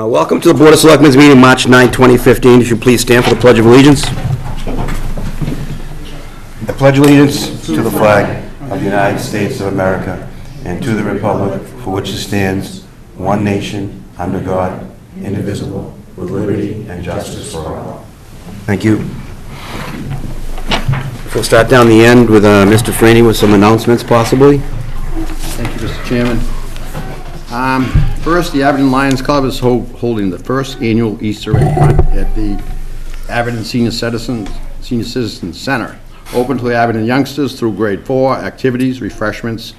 Welcome to the Board of Selectmen's meeting, March 9, 2015. If you please stand for the Pledge of Allegiance. I pledge allegiance to the flag of the United States of America and to the republic for which it stands, one nation, under God, indivisible, with liberty and justice for all. Thank you. We'll start down the end with Mr. Franny with some announcements, possibly. Thank you, Mr. Chairman. First, the Abington Lions Club is holding the first annual Easter egg hunt at the Abington Senior Citizen Center. Open to the Abington youngsters through grade 4, activities, refreshments,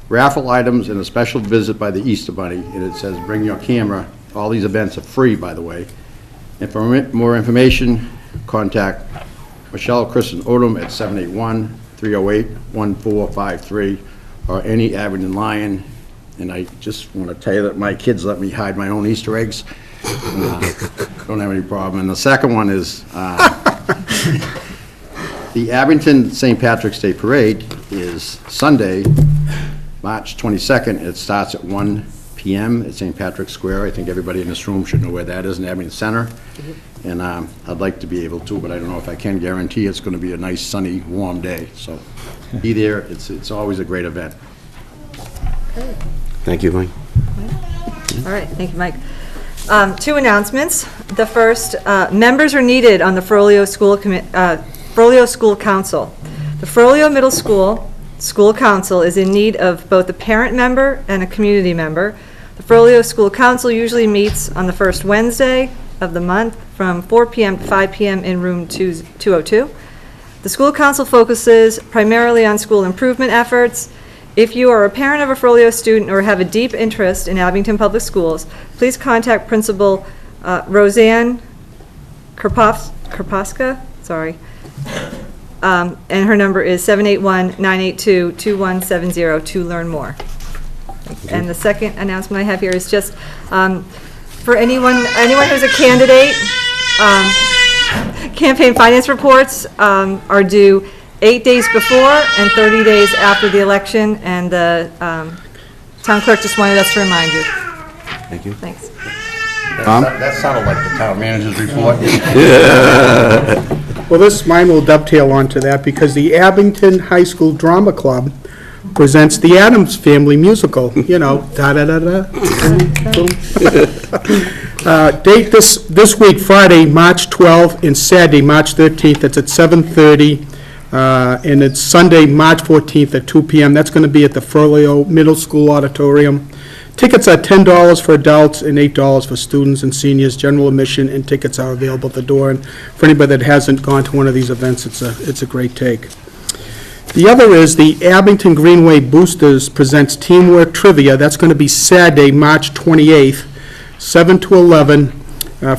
raffle items, and a special visit by the Easter Bunny. And it says, bring your camera. All these events are free, by the way. And for more information, contact Michelle Kristen Odom at 781-308-1453 or any Abington Lion. And I just want to tell you that my kids let me hide my own Easter eggs. Don't have any problem. And the second one is the Abington St. Patrick's Day Parade is Sunday, March 22nd. It starts at 1 p.m. at St. Patrick's Square. I think everybody in this room should know where that is in Abington Center. And I'd like to be able to, but I don't know if I can guarantee it's going to be a nice, sunny, warm day. So be there. It's always a great event. Okay. Thank you, Mike. All right, thank you, Mike. Two announcements. The first, members are needed on the Frollio School Council. The Frollio Middle School Council is in need of both a parent member and a community member. The Frollio School Council usually meets on the first Wednesday of the month from 4 p.m. to 5 p.m. in room 202. The school council focuses primarily on school improvement efforts. If you are a parent of a Frollio student or have a deep interest in Abington Public Schools, please contact Principal Roseanne Karposka, and her number is 781-982-2170 to learn more. And the second announcement I have here is just for anyone who's a candidate, campaign finance reports are due 8 days before and 30 days after the election, and the town clerk just wanted us to remind you. Thank you. Thanks. That sounded like the town manager's report. Well, mine will dovetail onto that because the Abington High School Drama Club presents the Addams Family musical. You know, da-da-da-da. Date this week, Friday, March 12th, and Saturday, March 13th. It's at 7:30. And it's Sunday, March 14th at 2 p.m. That's going to be at the Frollio Middle School Auditorium. Tickets are $10 for adults and $8 for students and seniors. General admission and tickets are available at the door. And for anybody that hasn't gone to one of these events, it's a great take. The other is the Abington Greenway Boosters presents Teamwork Trivia. That's going to be Saturday, March 28th, 7 to 11.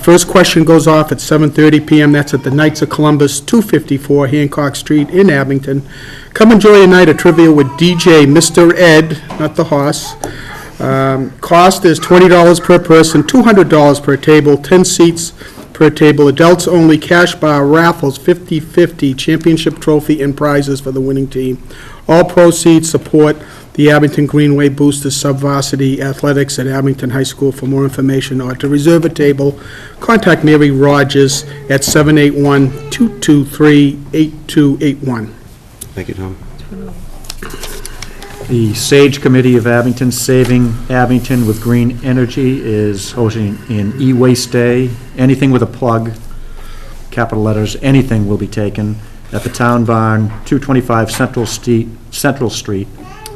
First question goes off at 7:30 p.m. That's at the Knights of Columbus, 254 Hancock Street in Abington. Come enjoy a night of trivia with DJ Mr. Ed, not the hoss. Cost is $20 per person, $200 per table, 10 seats per table. Adults only, cash bar, raffles, 50-50, championship trophy, and prizes for the winning team. All proceeds support the Abington Greenway Boosters Sub-Varsity Athletics at Abington High School. For more information or to reserve a table, contact Mary Rogers at 781-223-8281. Thank you, Tom. The SAGE Committee of Abington, Saving Abington with Green Energy, is hosting an e-waste day. Anything with a plug, capital letters, anything will be taken at the Town Barn, 225 Central Street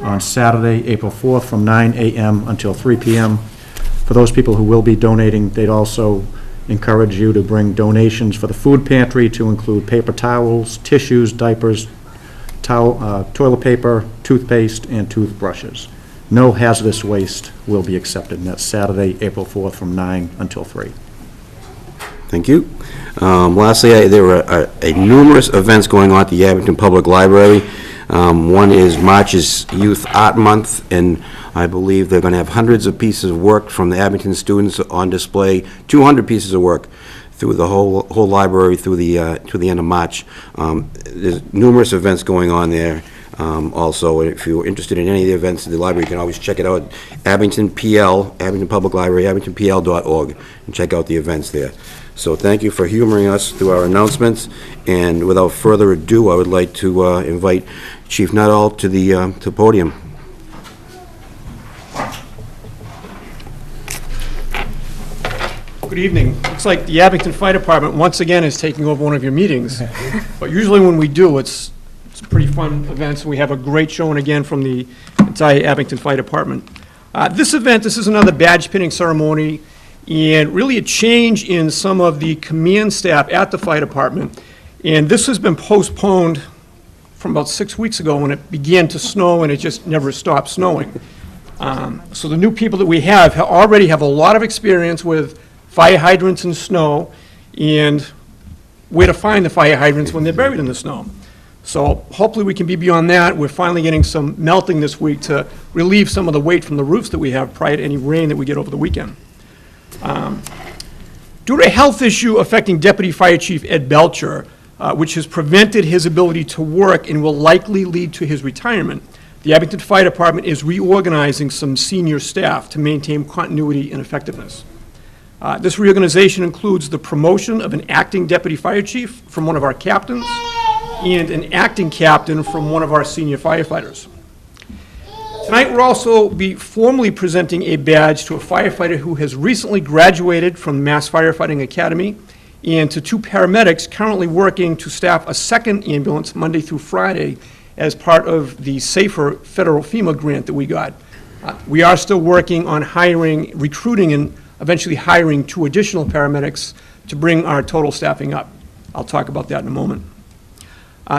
on Saturday, April 4th from 9 a.m. until 3 p.m. For those people who will be donating, they'd also encourage you to bring donations for the food pantry to include paper towels, tissues, diapers, toilet paper, toothpaste, and toothbrushes. No hazardous waste will be accepted, and that's Saturday, April 4th from 9 until 3. Thank you. Lastly, there are numerous events going on at the Abington Public Library. One is March's Youth Art Month, and I believe they're going to have hundreds of pieces of work from the Abington students on display, 200 pieces of work through the whole library to the end of March. There's numerous events going on there. Also, if you're interested in any of the events at the library, you can always check it out at Abington PL, Abington Public Library, abingtonpl.org, and check out the events there. So thank you for humoring us through our announcements, and without further ado, I would like to invite Chief Nuttall to the podium. Good evening. Looks like the Abington Fire Department once again is taking over one of your meetings. But usually when we do, it's pretty fun events, and we have a great showing again from the entire Abington Fire Department. This is another badge pinning ceremony, and really a change in some of the command staff at the fire department. And this has been postponed from about 6 weeks ago when it began to snow, and it just never stopped snowing. So the new people that we have already have a lot of experience with fire hydrants in snow, and where to find the fire hydrants when they're buried in the snow. So hopefully we can be beyond that. We're finally getting some melting this week to relieve some of the weight from the roofs that we have prior to any rain that we get over the weekend. Due to a health issue affecting Deputy Fire Chief Ed Belcher, which has prevented his ability to work and will likely lead to his retirement, the Abington Fire Department is reorganizing some senior staff to maintain continuity and effectiveness. This reorganization includes the promotion of an acting deputy fire chief from one of our captains and an acting captain from one of our senior firefighters. Tonight, we'll also be formally presenting a badge to a firefighter who has recently graduated from Mass Firefighting Academy, and to 2 paramedics currently working to staff a second ambulance Monday through Friday as part of the SAFER federal FEMA grant that we got. We are still working on recruiting, and eventually hiring 2 additional paramedics to bring our total staffing up. I'll talk about that in a moment.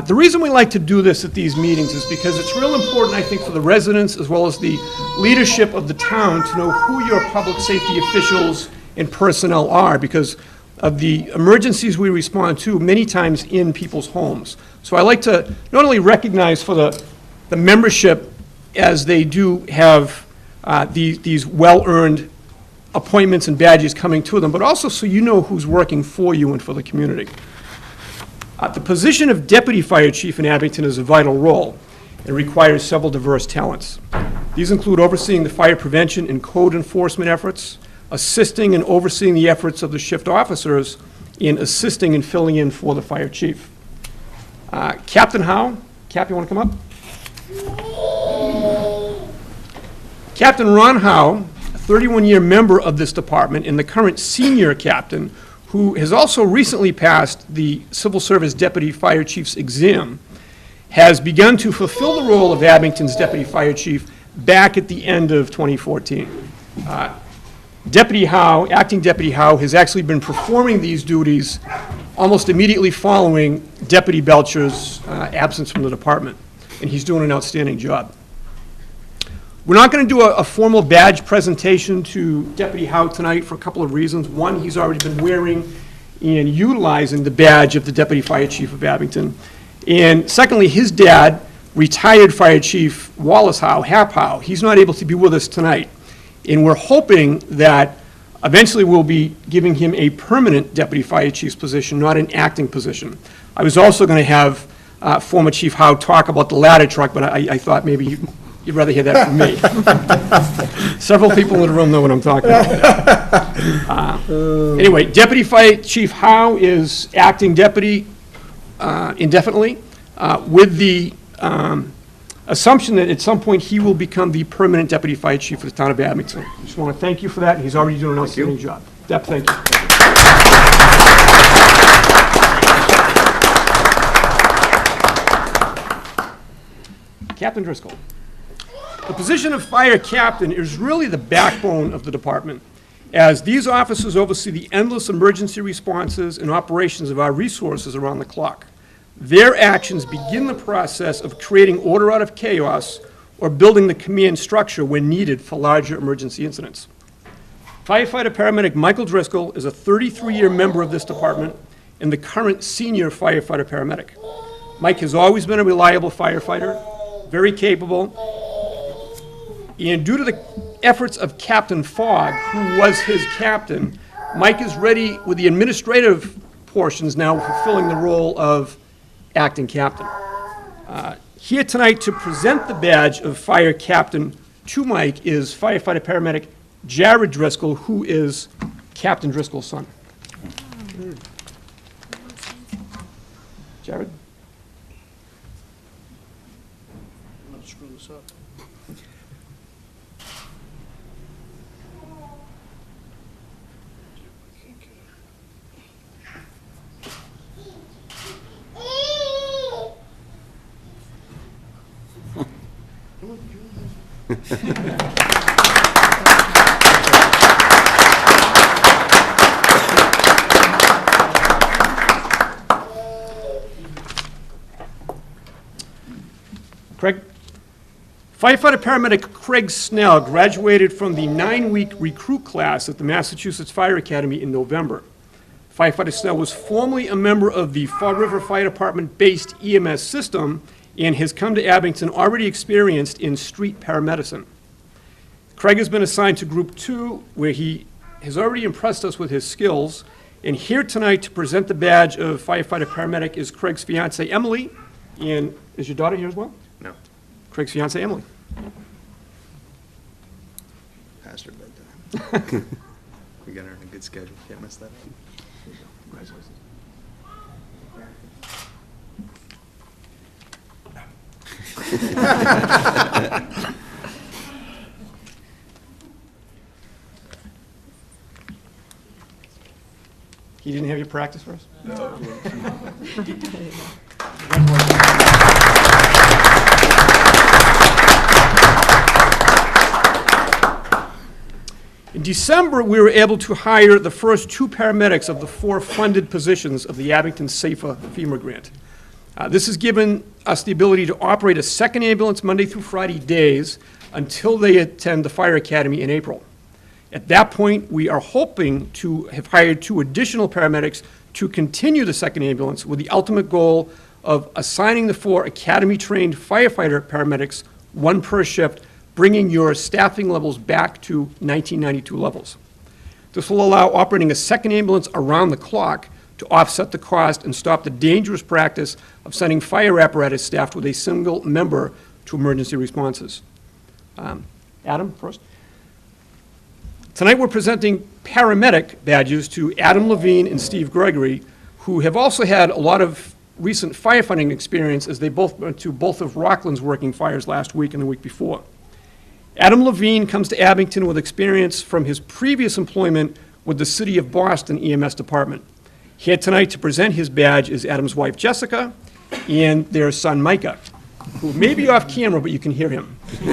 The reason we like to do this at these meetings is because it's real important, I think, for the residents as well as the leadership of the town to know who your public safety officials and personnel are, because of the emergencies we respond to many times in people's homes. So I like to not only recognize for the membership, as they do have these well-earned appointments and badges coming to them, but also so you know who's working for you and for the community. The position of Deputy Fire Chief in Abington is a vital role and requires several diverse talents. These include overseeing the fire prevention and code enforcement efforts, assisting and overseeing the efforts of the shift officers, and assisting and filling in for the fire chief. Captain Howe, Cap, you want to come up? Captain Ron Howe, a 31-year member of this department and the current senior captain, who has also recently passed the Civil Service Deputy Fire Chief's exam, has begun to fulfill the role of Abington's Deputy Fire Chief back at the end of 2014. Deputy Howe, Acting Deputy Howe, has actually been performing these duties almost immediately following Deputy Belcher's absence from the department, and he's doing an outstanding job. We're not going to do a formal badge presentation to Deputy Howe tonight for a couple of reasons. One, he's already been wearing and utilizing the badge of the Deputy Fire Chief of Abington. And secondly, his dad, retired Fire Chief Wallace Howe, Hap Howe, he's not able to be with us tonight. And we're hoping that eventually we'll be giving him a permanent Deputy Fire Chief's position, not an acting position. I was also going to have former Chief Howe talk about the ladder truck, but I thought maybe you'd rather hear that from me. Several people in the room know what I'm talking about. Anyway, Deputy Fire Chief Howe is acting deputy indefinitely, with the assumption that at some point he will become the permanent Deputy Fire Chief for the town of Abington. I just want to thank you for that. He's already doing an outstanding job. Dep, thank you. Captain Driscoll. The position of fire captain is really the backbone of the department, as these officers oversee the endless emergency responses and operations of our resources around the clock. Their actions begin the process of creating order out of chaos or building the command structure when needed for larger emergency incidents. Firefighter paramedic Michael Driscoll is a 33-year member of this department and the current senior firefighter paramedic. Mike has always been a reliable firefighter, very capable, and due to the efforts of Captain Fogg, who was his captain, Mike is ready with the administrative portions now fulfilling the role of acting captain. Here tonight to present the badge of fire captain to Mike is firefighter paramedic Jared Driscoll, who is Captain Driscoll's son. Jared? Screw this up. Craig? Firefighter paramedic Craig Snell graduated from the 9-week recruit class at the Massachusetts Fire Academy in November. Firefighter Snell was formerly a member of the Fall River Fire Department-based EMS system and has come to Abington already experienced in street paramedicine. Craig has been assigned to Group 2, where he has already impressed us with his skills. And here tonight to present the badge of firefighter paramedic is Craig's fiancee Emily. And is your daughter here as well? No. Craig's fiancee Emily. Past her bedtime. We got her on a good schedule. Can't mess that up. Congratulations. You didn't have your practice for us? No. In December, we were able to hire the first 2 paramedics of the 4 funded positions of the Abington Safer FEMA grant. This has given us the ability to operate a second ambulance Monday through Friday days until they attend the fire academy in April. At that point, we are hoping to have hired 2 additional paramedics to continue the second ambulance with the ultimate goal of assigning the 4 academy-trained firefighter paramedics, 1 per shift, bringing your staffing levels back to 1992 levels. This will allow operating a second ambulance around the clock to offset the cost and stop the dangerous practice of sending fire apparatus staffed with a single member to emergency responses. Adam, first. Tonight we're presenting paramedic badges to Adam Levine and Steve Gregory, who have also had a lot of recent firefighting experience as they both went to both of Rockland's working fires last week and the week before. Adam Levine comes to Abington with experience from his previous employment with the City of Boston EMS department. Here tonight to present his badge is Adam's wife Jessica and their son Micah, who may be off camera, but you can hear him. I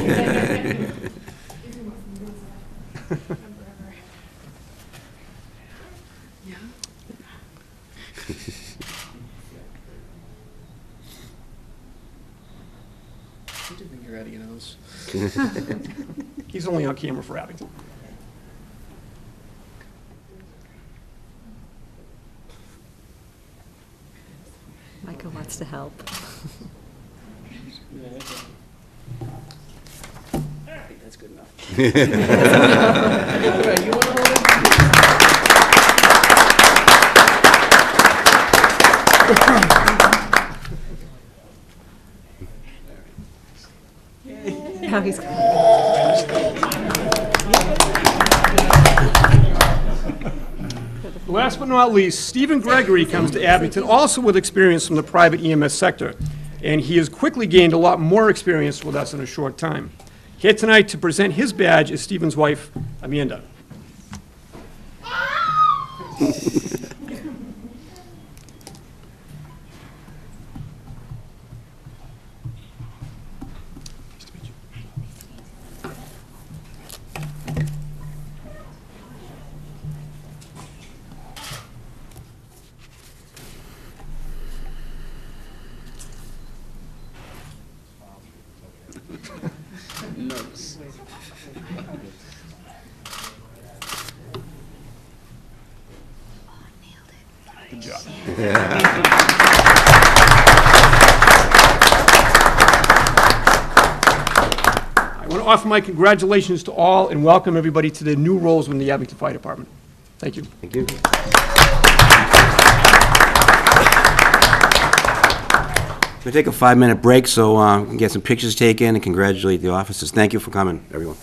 do think you're out of your nose. He's only on camera for Abington. Micah wants to help. I think that's good enough. Now he's. Last but not least, Stephen Gregory comes to Abington, also with experience from the private EMS sector, and he has quickly gained a lot more experience with us in a short time. Here tonight to present his badge is Stephen's wife, Amanda. Nervous. Good job. I want to offer my congratulations to all and welcome everybody to their new roles in the Abington Fire Department. Thank you. Thank you. We'll take a 5-minute break so we can get some pictures taken and congratulate the officers. Thank you for coming, everyone.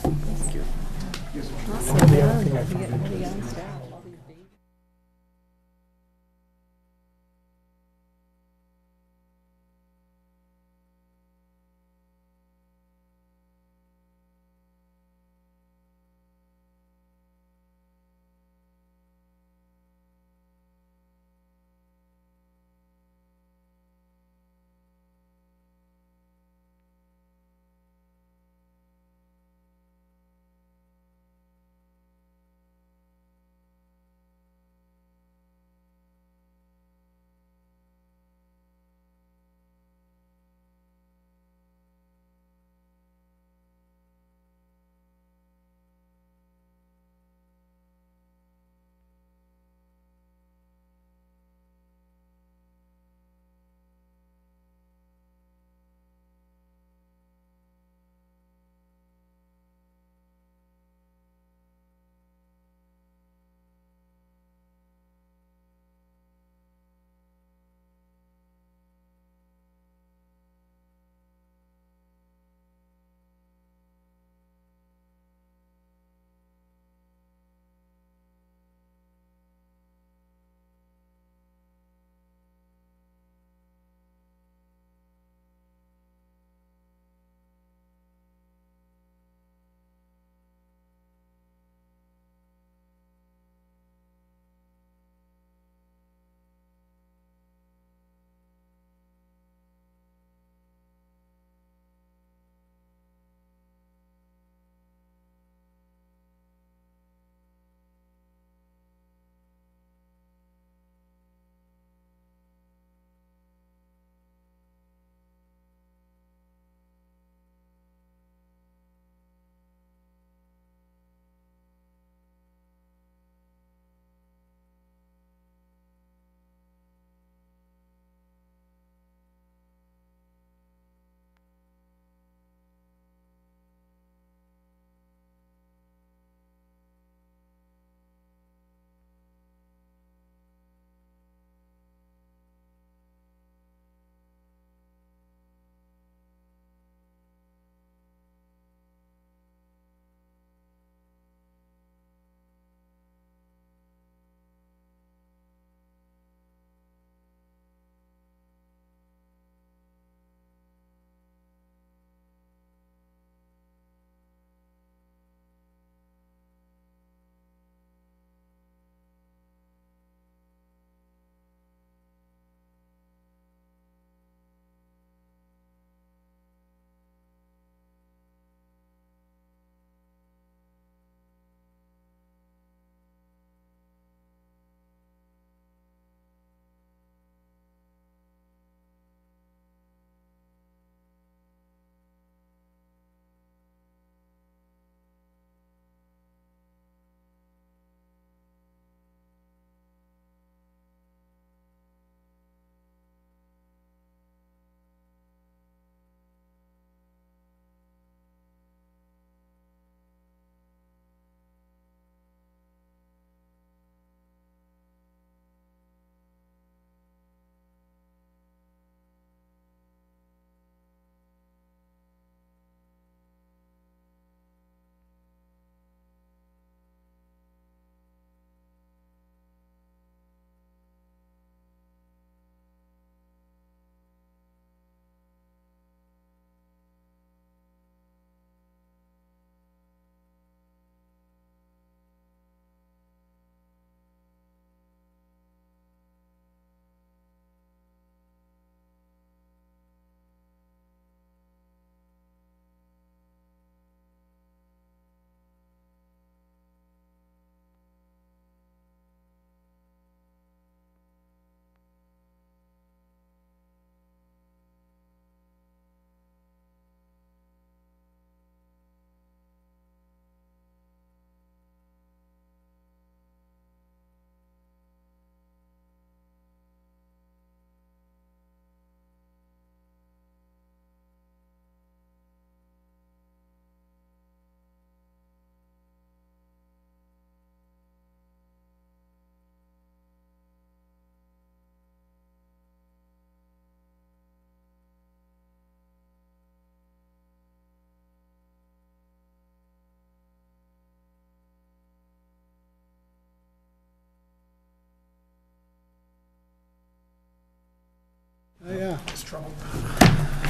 Yeah.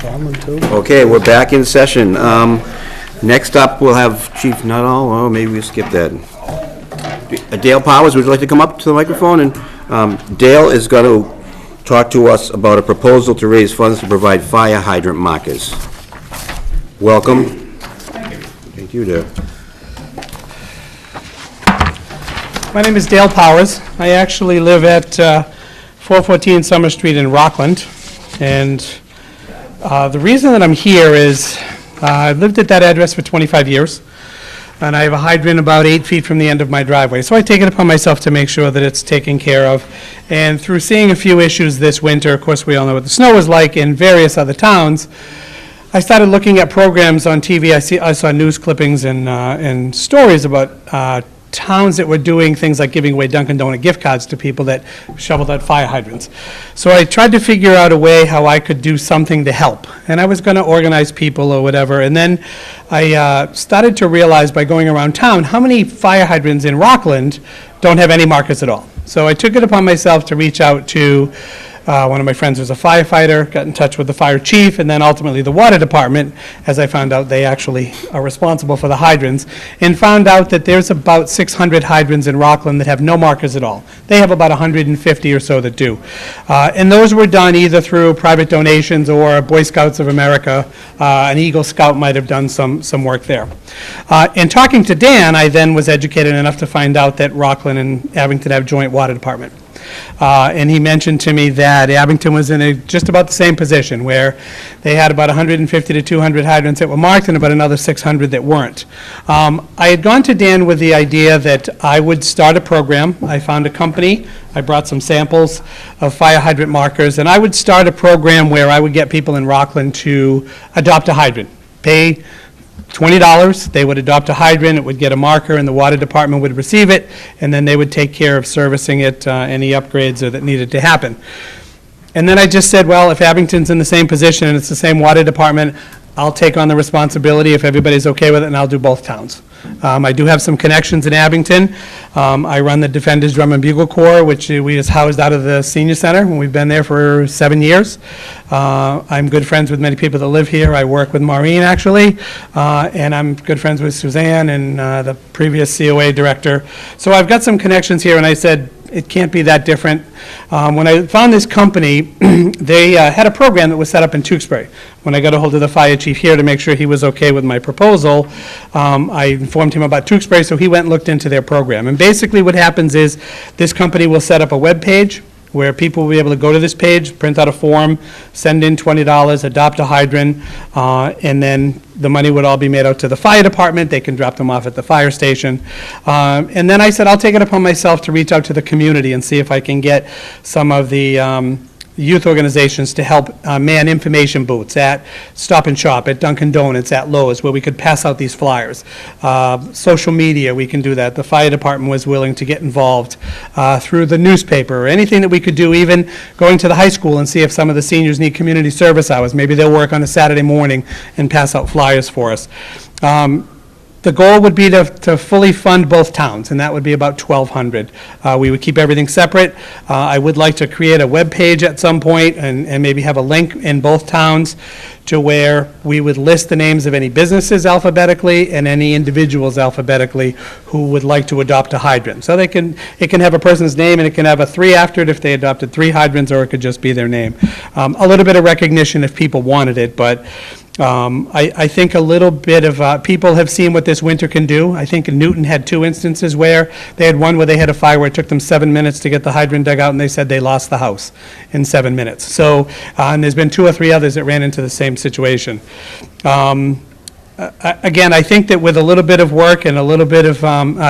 Baldwin, too. Okay, we're back in session. Next up, we'll have Chief Nuttall, oh, maybe we skipped that. Dale Powers, would you like to come up to the microphone? And Dale is going to talk to us about a proposal to raise funds to provide fire hydrant markers. Welcome. Thank you, Dale. My name is Dale Powers. I actually live at 414 Summer Street in Rockland, and the reason that I'm here is I've lived at that address for 25 years, and I have a hydrant about 8 feet from the end of my driveway. So I take it upon myself to make sure that it's taken care of. And through seeing a few issues this winter, of course, we all know what the snow is like in various other towns, I started looking at programs on TV. I saw news clippings and stories about towns that were doing things like giving away Dunkin' Donut gift cards to people that shoveled out fire hydrants. So I tried to figure out a way how I could do something to help. And I was going to organize people or whatever. And then I started to realize by going around town how many fire hydrants in Rockland don't have any markers at all. So I took it upon myself to reach out to one of my friends was a firefighter, got in touch with the fire chief, and then ultimately the water department, as I found out they actually are responsible for the hydrants, and found out that there's about 600 hydrants in Rockland that have no markers at all. They have about 150 or so that do. And those were done either through private donations or Boy Scouts of America. An Eagle Scout might have done some work there. In talking to Dan, I then was educated enough to find out that Rockland and Abington have joint water department. And he mentioned to me that Abington was in just about the same position, where they had about 150 to 200 hydrants that were marked and about another 600 that weren't. I had gone to Dan with the idea that I would start a program. I found a company. I brought some samples of fire hydrant markers, and I would start a program where I would get people in Rockland to adopt a hydrant, pay $20, they would adopt a hydrant, it would get a marker, and the water department would receive it, and then they would take care of servicing it, any upgrades that needed to happen. And then I just said, well, if Abington's in the same position and it's the same water department, I'll take on the responsibility if everybody's okay with it, and I'll do both towns. I do have some connections in Abington. I run the Defenders Drum and Bugle Corps, which is housed out of the senior center, and we've been there for 7 years. I'm good friends with many people that live here. I work with Maureen, actually, and I'm good friends with Suzanne and the previous COA director. So I've got some connections here, and I said, it can't be that different. When I found this company, they had a program that was set up in Tewksbury. When I got a hold of the fire chief here to make sure he was okay with my proposal, I informed him about Tewksbury, so he went and looked into their program. And basically what happens is this company will set up a web page where people will be able to go to this page, print out a form, send in $20, adopt a hydrant, and then the money would all be made out to the fire department. They can drop them off at the fire station. And then I said, I'll take it upon myself to reach out to the community and see if I can get some of the youth organizations to help man information booths at Stop and Shop, at Dunkin' Donuts, at Lowe's, where we could pass out these flyers. Social media, we can do that. The fire department was willing to get involved through the newspaper, or anything that we could do, even going to the high school and see if some of the seniors need community service hours. Maybe they'll work on a Saturday morning and pass out flyers for us. The goal would be to fully fund both towns, and that would be about $1,200. We would keep everything separate. I would like to create a web page at some point and maybe have a link in both towns to where we would list the names of any businesses alphabetically and any individuals alphabetically who would like to adopt a hydrant. So it can have a person's name, and it can have a 3 after it if they adopted 3 hydrants, or it could just be their name. A little bit of recognition if people wanted it, but I think a little bit of, people have seen what this winter can do. I think Newton had 2 instances where they had one where they had a fire where it took them 7 minutes to get the hydrant dug out, and they said they lost the house in 7 minutes. So, and there's been 2 or 3 others that ran into the same situation. Again, I think that with a little bit of work and a little bit of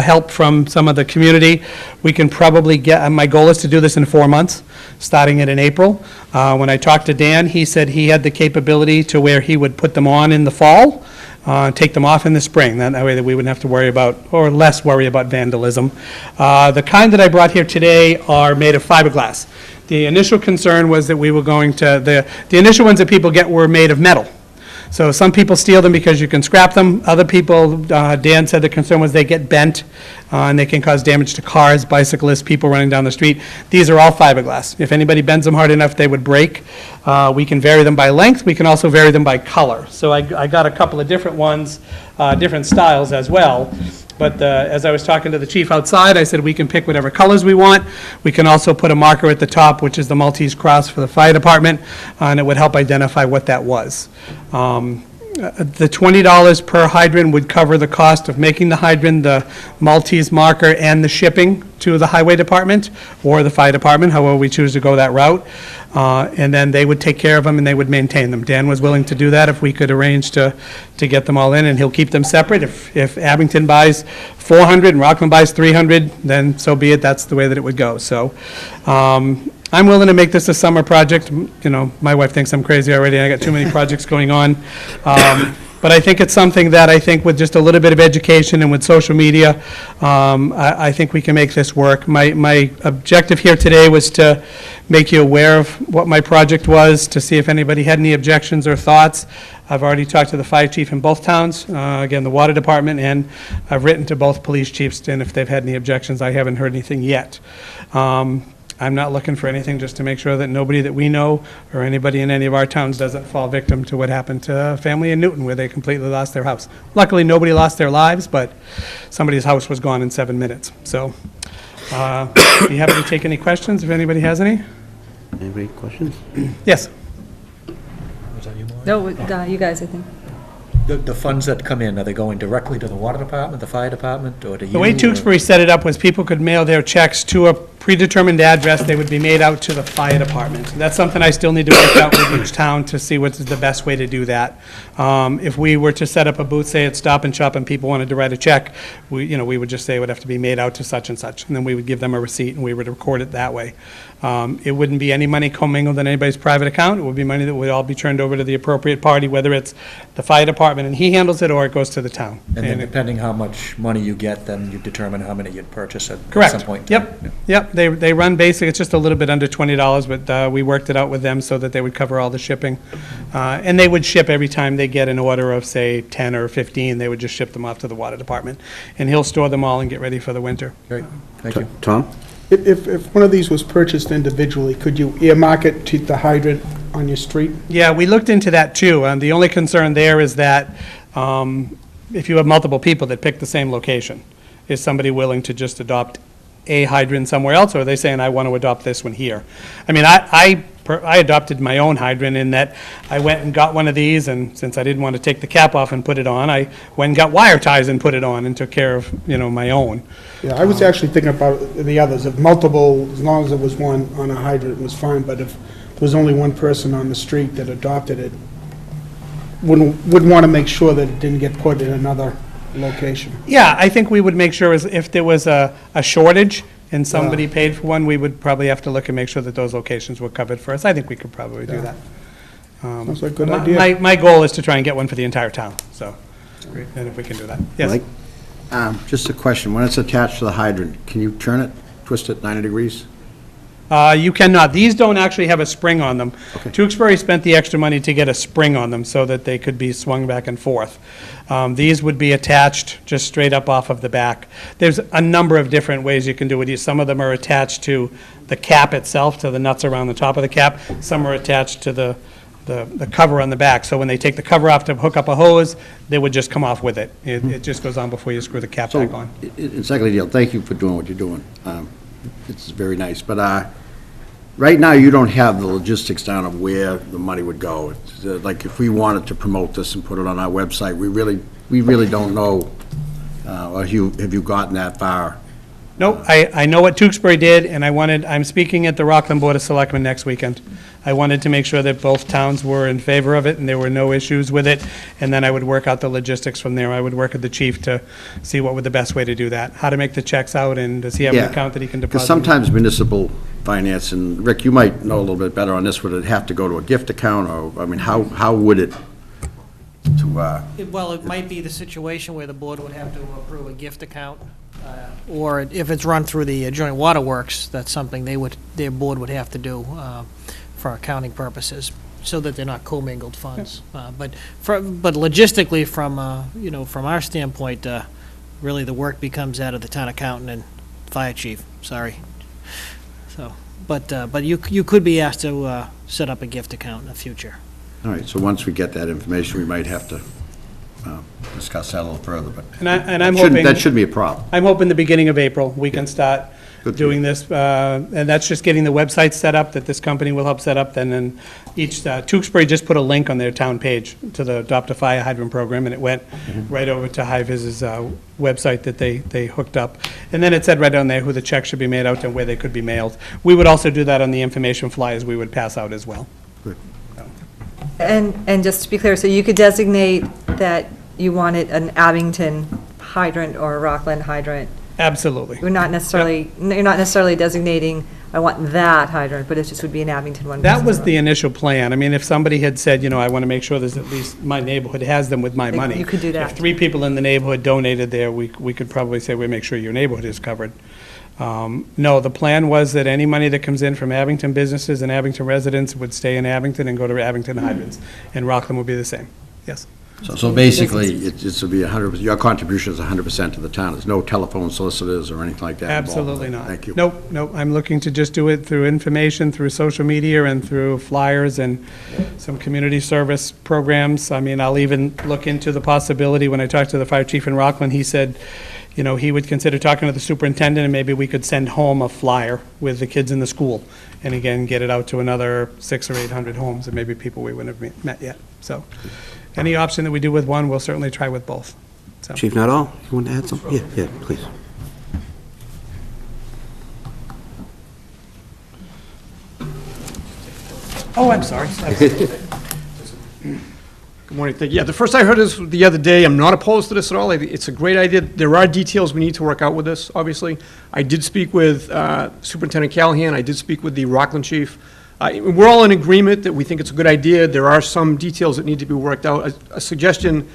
help from some of the community, we can probably get, my goal is to do this in 4 months, starting it in April. When I talked to Dan, he said he had the capability to where he would put them on in the fall, take them off in the spring. That way that we wouldn't have to worry about, or less worry about vandalism. The kind that I brought here today are made of fiberglass. The initial concern was that we were going to, the initial ones that people get were made of metal. So some people steal them because you can scrap them. Other people, Dan said the concern was they get bent, and they can cause damage to cars, bicyclists, people running down the street. These are all fiberglass. If anybody bends them hard enough, they would break. We can vary them by length. We can also vary them by color. So I got a couple of different ones, different styles as well. But as I was talking to the chief outside, I said we can pick whatever colors we want. We can also put a marker at the top, which is the Maltese cross for the fire department, and it would help identify what that was. The $20 per hydrant would cover the cost of making the hydrant, the Maltese marker, and the shipping to the highway department or the fire department, however we choose to go that route. And then they would take care of them and they would maintain them. Dan was willing to do that if we could arrange to get them all in, and he'll keep them separate. If Abington buys 400 and Rockland buys 300, then so be it. That's the way that it would go. So I'm willing to make this a summer project. You know, my wife thinks I'm crazy already. I got too many projects going on. But I think it's something that I think with just a little bit of education and with social media, I think we can make this work. My objective here today was to make you aware of what my project was, to see if anybody had any objections or thoughts. I've already talked to the fire chief in both towns, again, the water department, and I've written to both police chiefs, and if they've had any objections, I haven't heard anything yet. I'm not looking for anything, just to make sure that nobody that we know or anybody in any of our towns doesn't fall victim to what happened to a family in Newton where they completely lost their house. Luckily, nobody lost their lives, but somebody's house was gone in 7 minutes. So, be happy to take any questions if anybody has any. Anybody questions? Yes. Was that you, Maureen? No, you guys, I think. The funds that come in, are they going directly to the water department, the fire department, or to you? The way Tewksbury set it up was people could mail their checks to a predetermined address. They would be made out to the fire department. That's something I still need to work out with each town to see what's the best way to do that. If we were to set up a booth, say at Stop and Shop, and people wanted to write a check, we would just say it would have to be made out to such and such, and then we would give them a receipt, and we would record it that way. It wouldn't be any money commingled in anybody's private account. It would be money that would all be turned over to the appropriate party, whether it's the fire department and he handles it, or it goes to the town. And then depending how much money you get, then you determine how many you'd purchase at Correct. some point. in time. Yep. They run basic, it's just a little bit under $20, but we worked it out with them so that they would cover all the shipping. And they would ship every time they get an order of, say, 10 or 15, they would just ship them off to the water department. And he'll store them all and get ready for the winter. Great, thank you. Tom? If one of these was purchased individually, could you earmark it to the hydrant on your street? Yeah, we looked into that too. The only concern there is that if you have multiple people that pick the same location, is somebody willing to just adopt a hydrant somewhere else, or are they saying, I want to adopt this one here? I mean, I adopted my own hydrant in that I went and got one of these, and since I didn't want to take the cap off and put it on, I went and got wire ties and put it on and took care of, my own. Yeah, I was actually thinking about the others, if multiple, as long as there was one on a hydrant, it was fine, but if there was only one person on the street that adopted it, wouldn't want to make sure that it didn't get put in another location. Yeah, I think we would make sure if there was a shortage and somebody paid for one, we would probably have to look and make sure that those locations were covered first. I think we could probably do that. Sounds like a good idea. My goal is to try and get one for the entire town, so, and if we can do that. Yes. Mike? Just a question, when it's attached to the hydrant, can you turn it, twist it 90 degrees? You cannot. These don't actually have a spring on them. Okay. Tewksbury spent the extra money to get a spring on them so that they could be swung back and forth. These would be attached just straight up off of the back. There's a number of different ways you can do it. Some of them are attached to the cap itself, to the nuts around the top of the cap. Some are attached to the cover on the back. So when they take the cover off to hook up a hose, they would just come off with it. It just goes on before you screw the cap back on. And secondly, Dale, thank you for doing what you're doing. It's very nice, but right now, you don't have the logistics down of where the money would go. It's, like, if we wanted to promote this and put it on our website, we really don't know, or have you gotten that far? Nope, I know what Tewksbury did, and I'm speaking at the Rockland Board of Selectmen next weekend. I wanted to make sure that both towns were in favor of it, and there were no issues with it, and then I would work out the logistics from there. I would work with the chief to see what would the best way to do that, how to make the checks out, and does he have an account that he can deposit? Because sometimes municipal finance, and Rick, you might know a little bit better on this, would it have to go to a gift account, or, I mean, how would it, Well, it might be the situation where the board would have to approve a gift account, or if it's run through the joint waterworks, that's something their board would have to do for accounting purposes. so that they're not commingled funds. But logistically, from our standpoint, really the work becomes out of the town accountant and fire chief, sorry. So, but you could be asked to set up a gift account in the future. All right, so once we get that information, we might have to discuss that a little further, but And I'm shouldn't- hoping, that shouldn't be a problem. I'm hoping the beginning of April, we can start Good. doing this, and that's just getting the website set up, that this company will help set up, then each, Tewksbury just put a link on their town page to the Adopt a Fire Hydrant program, and it went right over to High-Vis's website that they hooked up. And then it said right on there who the check should be made out to and where they could be mailed. We would also do that on the information flyers we would pass out as well. And just to be clear, so you could designate that you wanted an Abington hydrant or a Rockland hydrant. Absolutely. You're not necessarily designating, I want that hydrant, but it just would be an Abington one. That was the initial plan. I mean, if somebody had said, I want to make sure there's at least my neighborhood has them with my money. You could do that. If 3 people in the neighborhood donated there, we could probably say, we make sure your neighborhood is covered. No, the plan was that any money that comes in from Abington businesses and Abington residents would stay in Abington and go to Abington hydrants, and Rockland would be the same. Yes. So basically, it would be 100%, your contribution is 100% to the town. There's no telephone solicitors or anything like that involved. Absolutely not. Thank you. Nope. I'm looking to just do it through information, through social media, and through flyers and some community service programs. I mean, I'll even look into the possibility, when I talked to the fire chief in Rockland, he said, he would consider talking to the superintendent, and maybe we could send home a flyer with the kids in the school, and again, get it out to another 600 or 800 homes, and maybe people we wouldn't have met yet. So any option that we do with one, we'll certainly try with both. So. Chief Nuttall, you want to add something? Yeah, please. Oh, I'm sorry. Good morning, thank you. Yeah, the first I heard is the other day. I'm not opposed to this at all. It's a great idea. There are details we need to work out with this, obviously. I did speak with Superintendent Callahan. I did speak with the Rockland chief. We're all in agreement that we think it's a good idea. There are some details that need to be worked out. A suggestion,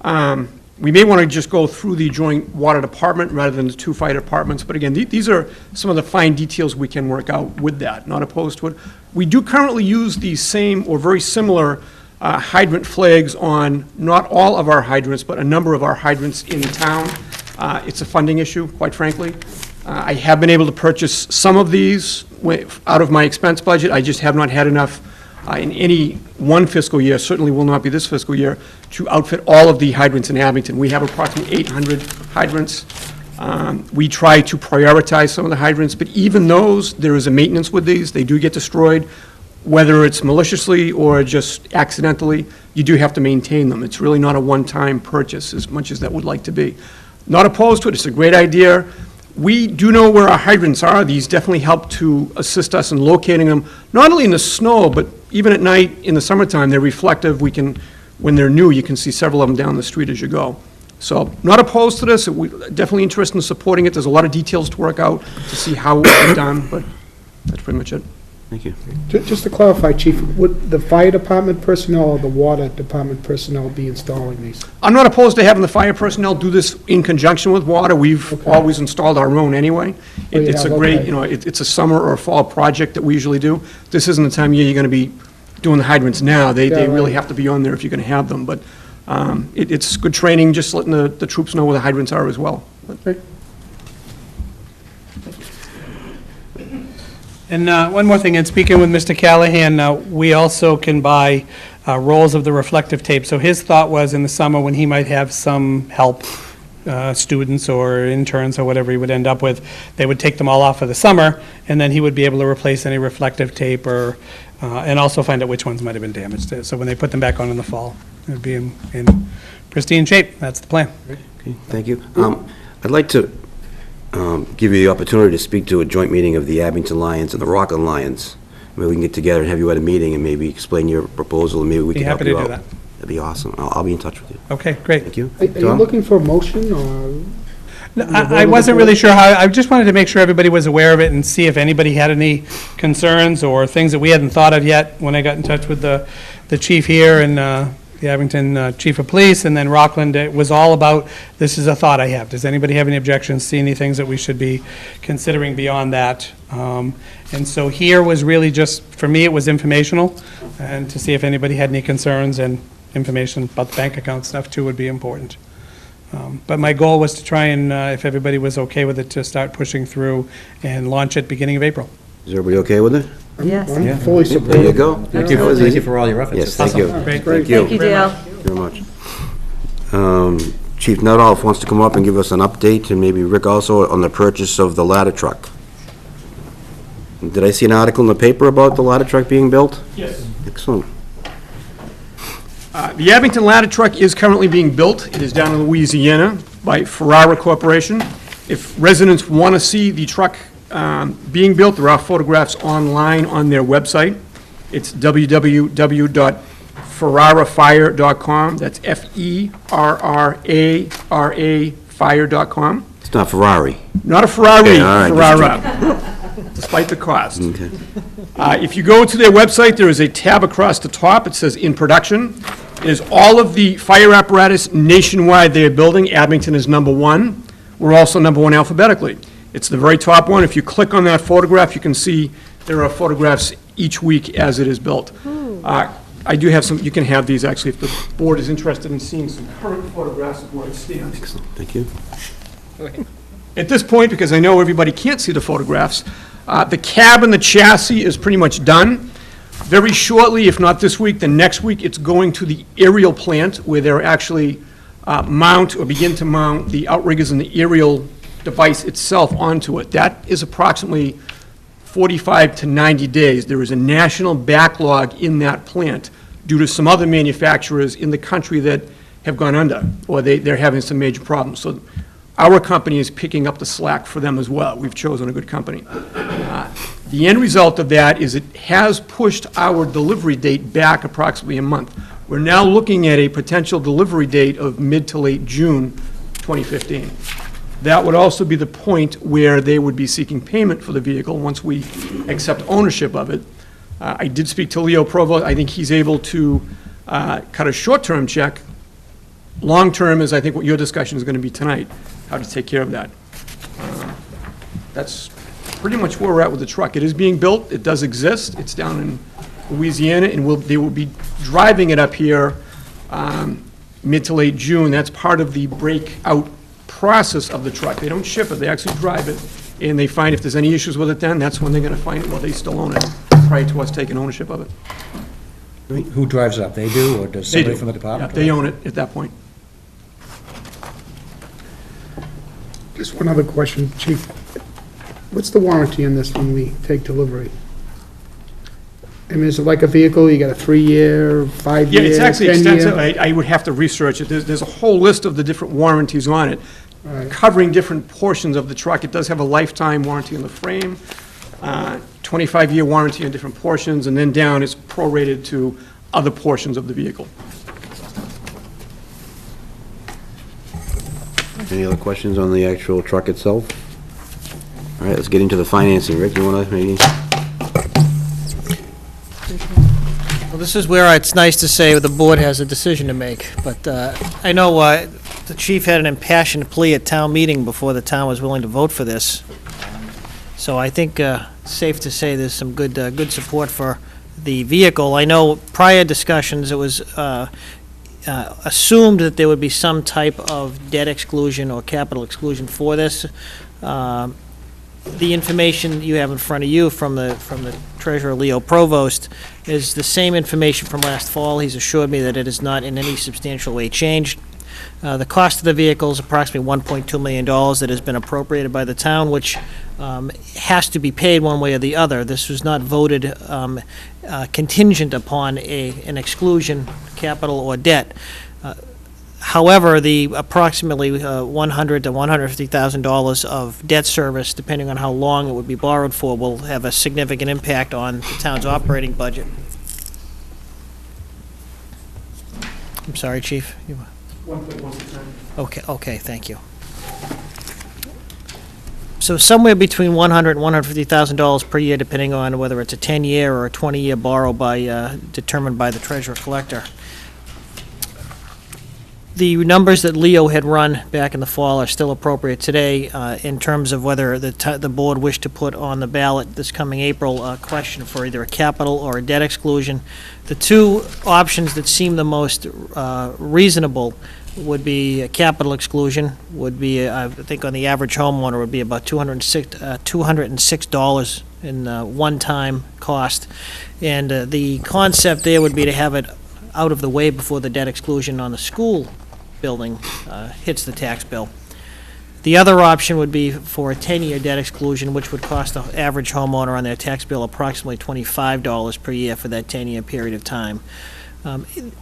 we may want to just go through the joint water department rather than the 2 fire departments. But again, these are some of the fine details we can work out with that, not opposed to it. We do currently use the same or very similar hydrant flags on not all of our hydrants, but a number of our hydrants in town. It's a funding issue, quite frankly. I have been able to purchase some of these out of my expense budget. I just have not had enough in any one fiscal year, certainly will not be this fiscal year, to outfit all of the hydrants in Abington. We have approximately 800 hydrants. We try to prioritize some of the hydrants, but even those, there is a maintenance with these. They do get destroyed. Whether it's maliciously or just accidentally, you do have to maintain them. It's really not a one-time purchase, as much as that would like to be. Not opposed to it. It's a great idea. We do know where our hydrants are. These definitely help to assist us in locating them, not only in the snow, but even at night in the summertime. They're reflective. When they're new, you can see several of them down the street as you go. So, not opposed to this. We're definitely interested in supporting it. There's a lot of details to work out to see how it will be done, but that's pretty much it. Thank you. Just to clarify, Chief, would the fire department personnel or the water department personnel be installing these? I'm not opposed to having the fire personnel do this in conjunction with water. We've always installed our own anyway. It's a great, it's a summer or fall project that we usually do. This isn't the time of year you're going to be doing the hydrants now. They really have to be on there if you're going to have them. But it's good training, just letting the troops know where the hydrants are as well. Okay. And one more thing, in speaking with Mr. Callahan, we also can buy rolls of the reflective tape. So his thought was in the summer when he might have some help, students or interns or whatever he would end up with, they would take them all off for the summer, and then he would be able to replace any reflective tape or, and also find out which ones might have been damaged. So when they put them back on in the fall, it would be in pristine shape. That's the plan. Okay, thank you. I'd like to give you the opportunity to speak to a joint meeting of the Abington Lions and the Rockland Lions. Maybe we can get together and have you at a meeting and maybe explain your proposal, and maybe we can help you out. Be happy to do that. That'd be awesome. I'll be in touch with you. Okay, great. Thank you. Are you Tom? looking for a motion, or? No, I wasn't really sure how, I just wanted to make sure everybody was aware of it and see if anybody had any concerns or things that we hadn't thought of yet when I got in touch with the chief here, and the Abington Chief of Police, and then Rockland. It was all about, this is a thought I have. Does anybody have any objections, see any things that we should be considering beyond that? And so here was really just, for me, it was informational, and to see if anybody had any concerns, and information about the bank account stuff too would be important. But my goal was to try and, if everybody was okay with it, to start pushing through and launch it beginning of April. Is everybody okay with it? Yes. I'm fully supportive. There you go. Thank you for all your efforts. Yes, thank you. Great. Thank you. Thank you, Dale. Very much. Chief Nuttall wants to come up and give us an update, and maybe Rick also, on the purchase of the ladder truck. Did I see an article in the paper about the ladder truck being built? Yes. Excellent. The Abington ladder truck is currently being built. It is down in Louisiana by Ferrara Corporation. If residents want to see the truck being built, there are photographs online on their website. It's www.ferrarafire.com. That's Ferrara fire.com. It's not Ferrari. Not a Ferrari, Okay, all right, Ferrara, despite the cost. Okay. If you go to their website, there is a tab across the top. It says "In Production." It is all of the fire apparatus nationwide they are building. Abington is number one. We're also number one alphabetically. It's the very top one. If you click on that photograph, you can see there are photographs each week as it is built. I do have some, you can have these actually if the board is interested in seeing some current photographs of where it stands. Excellent. Thank you. At this point, because I know everybody can't see the photographs, the cab and the chassis is pretty much done. Very shortly, if not this week, then next week, it's going to the aerial plant where they're actually begin to mount the outriggers and the aerial device itself onto it. That is approximately 45 to 90 days. There is a national backlog in that plant due to some other manufacturers in the country that have gone under, or they're having some major problems. So our company is picking up the slack for them as well. We've chosen a good company. The end result of that is it has pushed our delivery date back approximately a month. We're now looking at a potential delivery date of mid to late June 2015. That would also be the point where they would be seeking payment for the vehicle once we accept ownership of it. I did speak to Leo Provo. I think he's able to cut a short-term check. Long-term is, I think, what your discussion is going to be tonight, how to take care of that. That's pretty much where we're at with the truck. It is being built. It does exist. It's down in Louisiana, and they will be driving it up here mid to late June. That's part of the breakout process of the truck. They don't ship it. They actually drive it, and they find if there's any issues with it then, that's when they're going to find it. Well, they still own it prior to us taking ownership of it. Who drives it up? They do, or does They somebody do. from the department? Yeah, they own it at that point. Just one other question, Chief. What's the warranty on this when we take delivery? I mean, is it like a vehicle, you got a 3-year, 5-year, Yeah, it's actually 10-year? extensive. I would have to research it. There's a whole list of the different warranties on it, Right. covering different portions of the truck. It does have a lifetime warranty on the frame, 25-year warranty on different portions, and then down it's prorated to other portions of the vehicle. Any other questions on the actual truck itself? All right, let's get into the financing. Rick, you want to maybe? Well, this is where it's nice to say the board has a decision to make, but I know the chief had an impassioned plea at town meeting before the town was willing to vote for this. So I think it's safe to say there's some good support for the vehicle. I know prior discussions, it was assumed that there would be some type of debt exclusion or capital exclusion for this. The information you have in front of you from the Treasurer Leo Provost is the same information from last fall. He's assured me that it is not in any substantial way changed. The cost of the vehicle is approximately $1.2 million that has been appropriated by the town, which has to be paid one way or the other. This was not voted contingent upon an exclusion, capital or debt. However, the approximately $100,000 to $150,000 of debt service, depending on how long it would be borrowed for, will have a significant impact on the town's operating budget. I'm sorry, Chief. Okay, thank you. So somewhere between $100,000 and $150,000 per year, depending on whether it's a 10-year or a 20-year borrow determined by the treasurer collector. The numbers that Leo had run back in the fall are still appropriate today in terms of whether the board wished to put on the ballot this coming April a question for either a capital or a debt exclusion. The two options that seem the most reasonable would be a capital exclusion, would be, I think on the average homeowner, would be about $206 in one-time cost. And the concept there would be to have it out of the way before the debt exclusion on the school building hits the tax bill. The other option would be for a 10-year debt exclusion, which would cost the average homeowner on their tax bill approximately $25 per year for that 10-year period of time.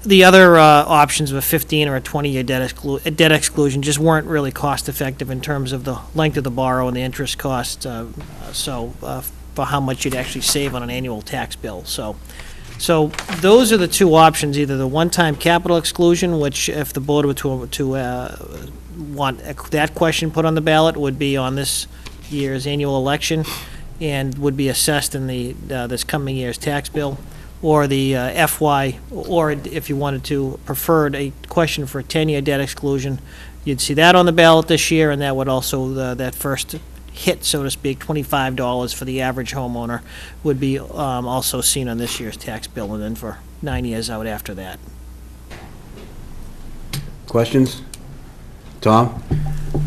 The other options of a 15 or a 20-year debt exclusion just weren't really cost-effective in terms of the length of the borrow and the interest cost, for how much you'd actually save on an annual tax bill. So those are the two options, either the one-time capital exclusion, which if the board were to want that question put on the ballot, would be on this year's annual election and would be assessed in this coming year's tax bill, or the FY, or if you wanted to, preferred a question for a 10-year debt exclusion. You'd see that on the ballot this year, and that would also, that first hit, so to speak, $25 for the average homeowner, would be also seen on this year's tax bill, and then for 9 years out after that. Questions? Tom?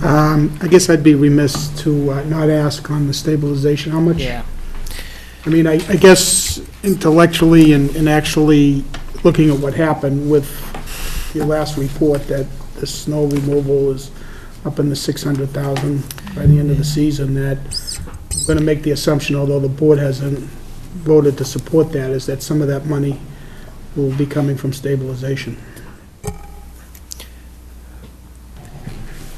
I guess I'd be remiss to not ask on the stabilization, how much? Yeah. I mean, I guess intellectually and actually looking at what happened with your last report, that the snow removal is up in the 600,000 by the end of the season, that I'm going to make the assumption, although the board hasn't voted to support that, is that some of that money will be coming from stabilization.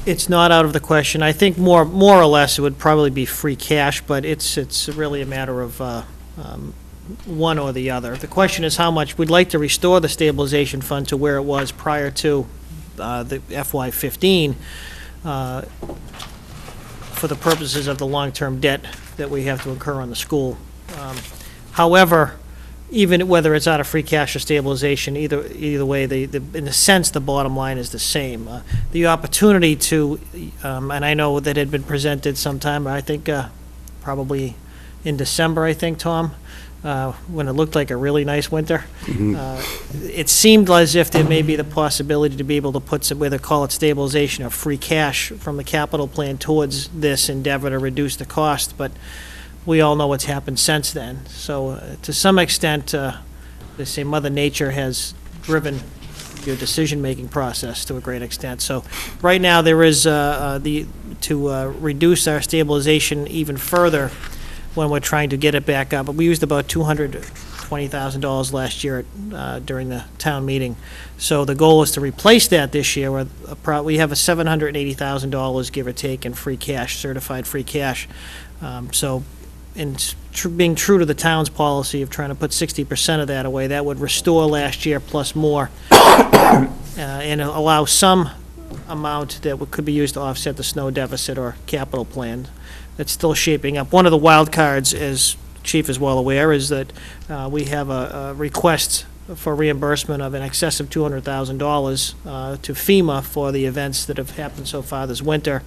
It's not out of the question. I think more or less it would probably be free cash, but it's really a matter of one or the other. The question is how much. We'd like to restore the stabilization fund to where it was prior to the FY15 for the purposes of the long-term debt that we have to incur on the school. However, even whether it's out of free cash or stabilization, either way, in a sense, the bottom line is the same. The opportunity to, and I know that had been presented sometime, I think probably in December, I think, Tom, when it looked like a really nice winter. It seemed as if there may be the possibility to be able to put some, whether call it stabilization or free cash from the capital plan towards this endeavor to reduce the cost, but we all know what's happened since then. So to some extent, they say Mother Nature has driven your decision-making process to a great extent. So right now there is to reduce our stabilization even further when we're trying to get it back up. But we used about $220,000 last year during the town meeting. So the goal is to replace that this year. We have a $780,000, give or take, in free cash, certified free cash. In being true to the town's policy of trying to put 60% of that away, that would restore last year plus more, and allow some amount that could be used to offset the snow deficit or capital plan. That's still shaping up. One of the wild cards, as Chief is well aware, is that we have a request for reimbursement of in excess of $200,000 to FEMA for the events that have happened so far this winter.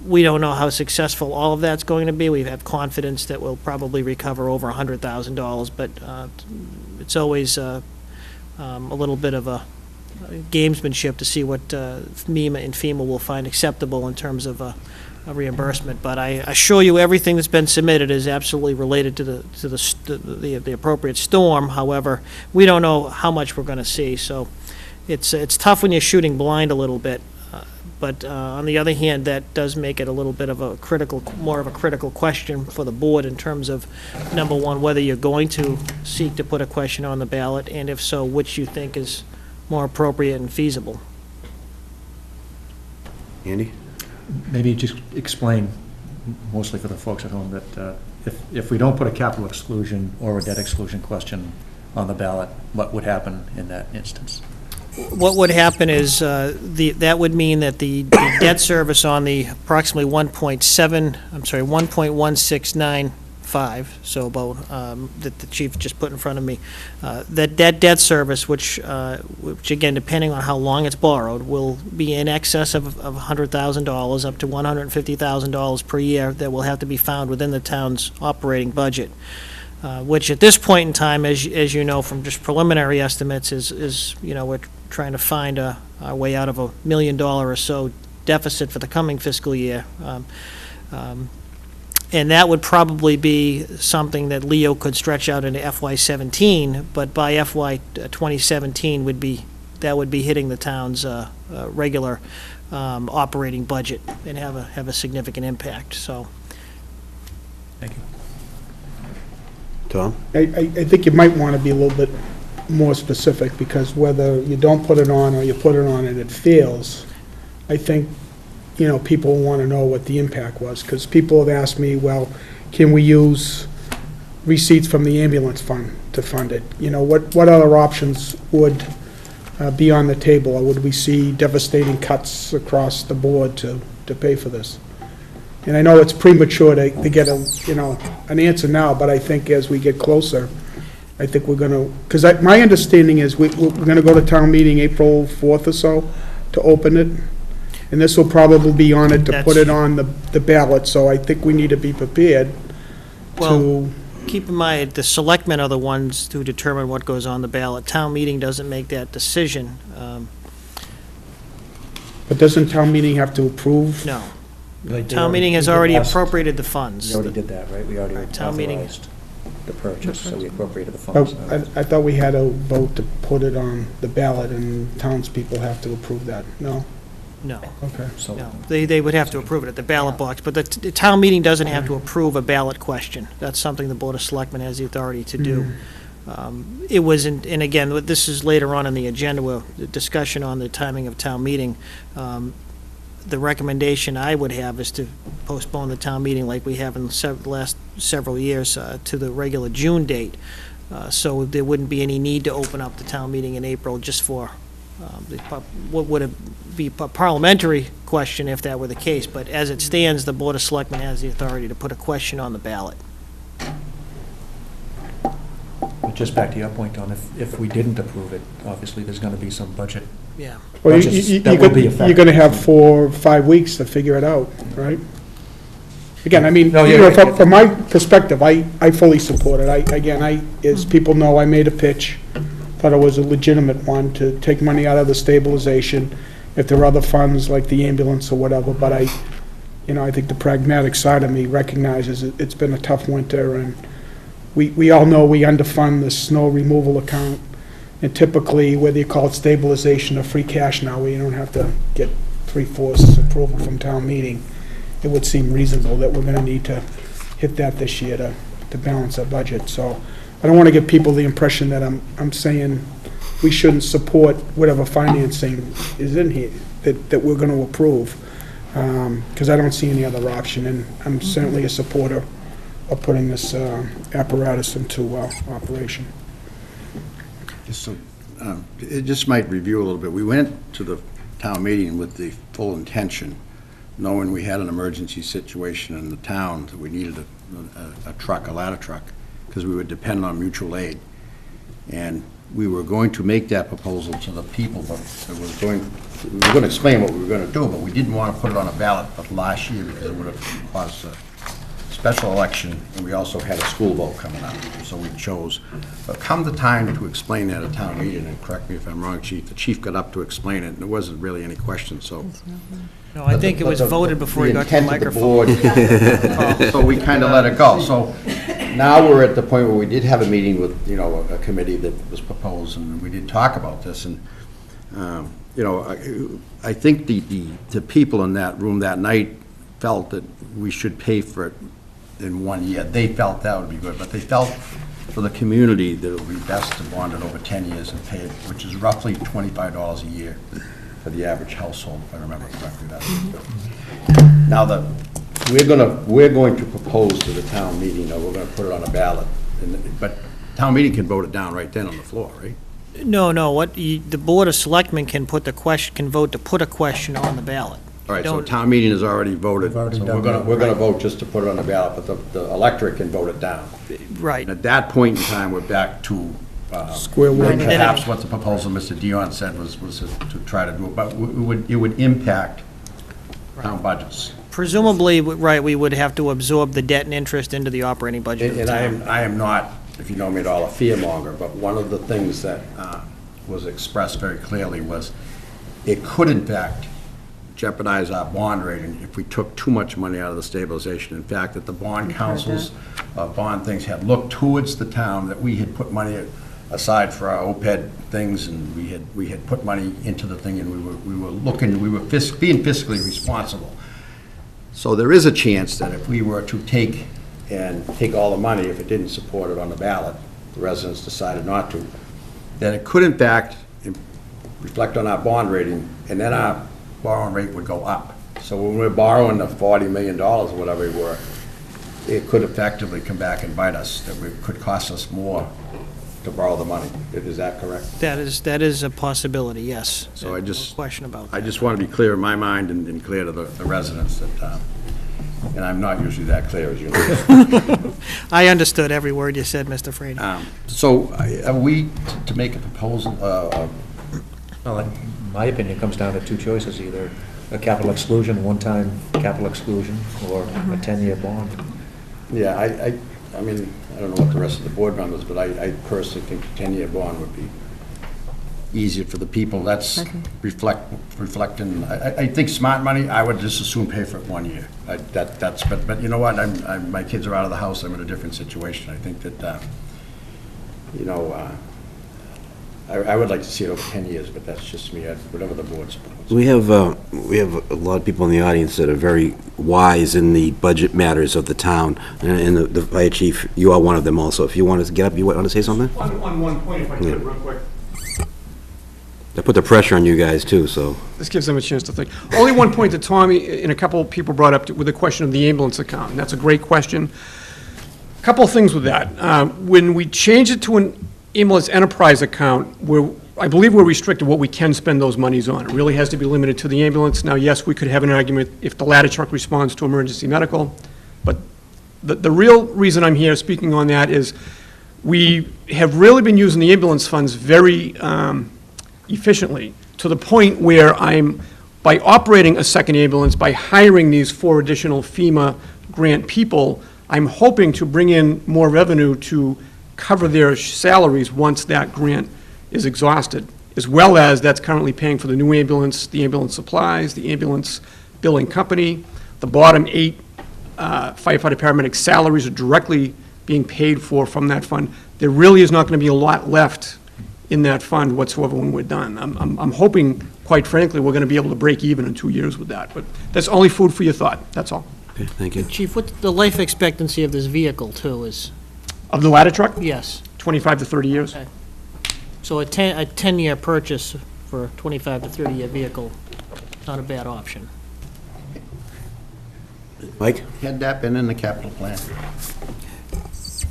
We don't know how successful all of that's going to be. We have confidence that we'll probably recover over $100,000, but it's always a little bit of a gamesmanship to see what MEMA and FEMA will find acceptable in terms of a reimbursement. But I assure you, everything that's been submitted is absolutely related to the appropriate storm. However, we don't know how much we're going to see, so it's tough when you're shooting blind a little bit. But on the other hand, that does make it a little bit of more of a critical question for the board in terms of, number one, whether you're going to seek to put a question on the ballot, and if so, which you think is more appropriate and feasible. Andy? Maybe just explain, mostly for the folks at home, that if we don't put a capital exclusion or a debt exclusion question on the ballot, what would happen in that instance? What would happen is that would mean that the debt service on the approximately 1.1695 5, so about, that the chief just put in front of me, that debt service, which again, depending on how long it's borrowed, will be in excess of $100,000, up to $150,000 per year, that will have to be found within the town's operating budget. Which at this point in time, as you know from just preliminary estimates, is we're trying to find our way out of $1 million or so deficit for the coming fiscal year. And that would probably be something that Leo could stretch out into FY17, but by FY 2017 would be hitting the town's regular operating budget and have a significant impact, so. Thank you. Tom? I think you might want to be a little bit more specific, because whether you don't put it on or you put it on and it fails, I think, people want to know what the impact was, because people have asked me, well, can we use receipts from the ambulance fund to fund it? What other options would be on the table, or would we see devastating cuts across the board to pay for this? And I know it's premature to get an answer now, but I think as we get closer, I think we're going to, because my understanding is we're going to go to town meeting April 4th or so to open it, and this will probably be on it to put it on the ballot, so I think we need to be prepared to... Keep in mind, the selectmen are the ones who determine what goes on the ballot. Town meeting doesn't make that decision. But doesn't town meeting have to approve? No. Town meeting has already appropriated the funds. We already did that, right? We already Town meeting- authorized the purchase, so we appropriated the Oh, funds. I thought we had a vote to put it on the ballot, and townspeople have to approve that. No? No, Okay. So no. They would have to approve it at the ballot box, but the town meeting doesn't have to approve a ballot question. That's something the Board of Selectmen has the authority to do. It was, and again, this is later on in the agenda, the discussion on the timing of town meeting. The recommendation I would have is to postpone the town meeting like we have in the last several years to the regular June date. So there wouldn't be any need to open up the town meeting in April just for what would be a parliamentary question if that were the case. But as it stands, the Board of Selectmen has the authority to put a question on the ballot. But just back to your point, Don, if we didn't approve it, obviously, there's going to be some budget. Yeah. Well, Budgets that will be you're affected. going to have 4 or 5 weeks to figure it out, right? Again, I mean, No, you're right. from my perspective, I fully support it. As people know, I made a pitch, thought it was a legitimate one, to take money out of the stabilization, if there are other funds like the ambulance or whatever, but I think the pragmatic side of me recognizes it's been a tough winter, and we all know we underfund the snow removal account, and typically, whether you call it stabilization or free cash now, where you don't have to get 3/4 approval from town meeting, it would seem reasonable that we're gonna need to hit that this year to balance our budget. So I don't want to give people the impression that I'm saying we shouldn't support whatever financing is in here, that we're going to approve, because I don't see any other option, and I'm certainly a supporter of putting this apparatus into operation. It just might review a little bit. We went to the town meeting with the full intention, knowing we had an emergency situation in the town, that we needed a ladder truck, because we would depend on mutual aid. And we were going to make that proposal to the people, but we were going to explain what we were going to do, but we didn't want to put it on a ballot of last year, because it would have caused a special election, and we also had a school vote coming up, so we chose. But come the time to explain that at town meeting, and correct me if I'm wrong, Chief, the chief got up to explain it, and there wasn't really any question, so. No, I think it was voted before he got to the microphone. So we kind of let it go. So now we're at the point where we did have a meeting with, a committee that was proposed, and we did talk about this, and, I think the people in that room that night felt that we should pay for it in 1 year. They felt that would be good, but they felt for the community that it would be best to bond it over 10 years and pay it, which is roughly $25 a year for the average household, if I remember correctly. Now, we're going to propose to the town meeting, that we're going to put it on a ballot, but town meeting can vote it down right then on the floor, right? No, the Board of Selectmen can vote to put a question on the ballot. All right, so Don't- town meeting has already voted. We've already So done that. we're gonna vote just to put it on the ballot, but the electorate can vote it down. Right. And at that point in time, we're back to, Square one. perhaps what the proposal Mr. Dion said was to try to do it, but it would impact town budgets. Presumably, right, we would have to absorb the debt and interest into the operating budget of the And town. I am not, if you know me at all, a fearmonger, but one of the things that was expressed very clearly was it could in fact jeopardize our bond rating if we took too much money out of the stabilization. In fact, that the bond councils, bond things had looked towards the town, that we had put money aside for our OPED things, and we had put money into the thing, and we were being fiscally responsible. So there is a chance that if we were to take all the money, if it didn't support it on the ballot, the residents decided not to, then it could in fact reflect on our bond rating, and then our borrowing rate would go up. So when we're borrowing the $40 million or whatever we were, it could effectively come back and bite us, that it could cost us more to borrow the money. Is that correct? That is a possibility, yes. So I just- No question about that. I just want to be clear in my mind and clear to the residents that, and I'm not usually that clear, as you know. I understood every word you said, Mr. Frady. So are we to make a proposal, Well, in my opinion, it comes down to two choices, either a capital exclusion, one-time capital exclusion, or a 10-year bond. yeah, I mean, I don't know what the rest of the board members, but I personally think a 10-year bond would be easier for the people. That's reflecting, I think smart money, I would just as soon pay for it 1 year. But you know what, my kids are out of the house, I'm in a different situation. I think that, you know, I would like to see it over 10 years, but that's just me, whatever the board supports. We have a lot of people in the audience that are very wise in the budget matters of the town, and the fire chief, you are one of them also. If you want to get up, you want to say something? On one point, if I could, real quick. I put the pressure on you guys, too, so. This gives them a chance to think. Only one point that Tommy and a couple of people brought up with the question of the ambulance account, and that's a great question. A couple of things with that. When we change it to an ambulance enterprise account, I believe we're restricted what we can spend those monies on. It really has to be limited to the ambulance. Now, yes, we could have an argument if the ladder truck responds to emergency medical, but the real reason I'm here speaking on that is we have really been using the ambulance funds very efficiently, to the point where by operating a second ambulance, by hiring these 4 additional FEMA grant people, I'm hoping to bring in more revenue to cover their salaries once that grant is exhausted, as well as that's currently paying for the new ambulance, the ambulance supplies, the ambulance billing company. The bottom 8 firefighter paramedic salaries are directly being paid for from that fund. There really is not going to be a lot left in that fund whatsoever when we're done. I'm hoping, quite frankly, we're going to be able to break even in 2 years with that, but that's only food for your thought, that's all. Okay, thank you. Chief, what's the life expectancy of this vehicle, too, is, Of the ladder truck, yes. 25 to 30 years. Okay. So a 10-year purchase for a 25 to 30-year vehicle, not a bad option. Mike? Had that been in the capital plan?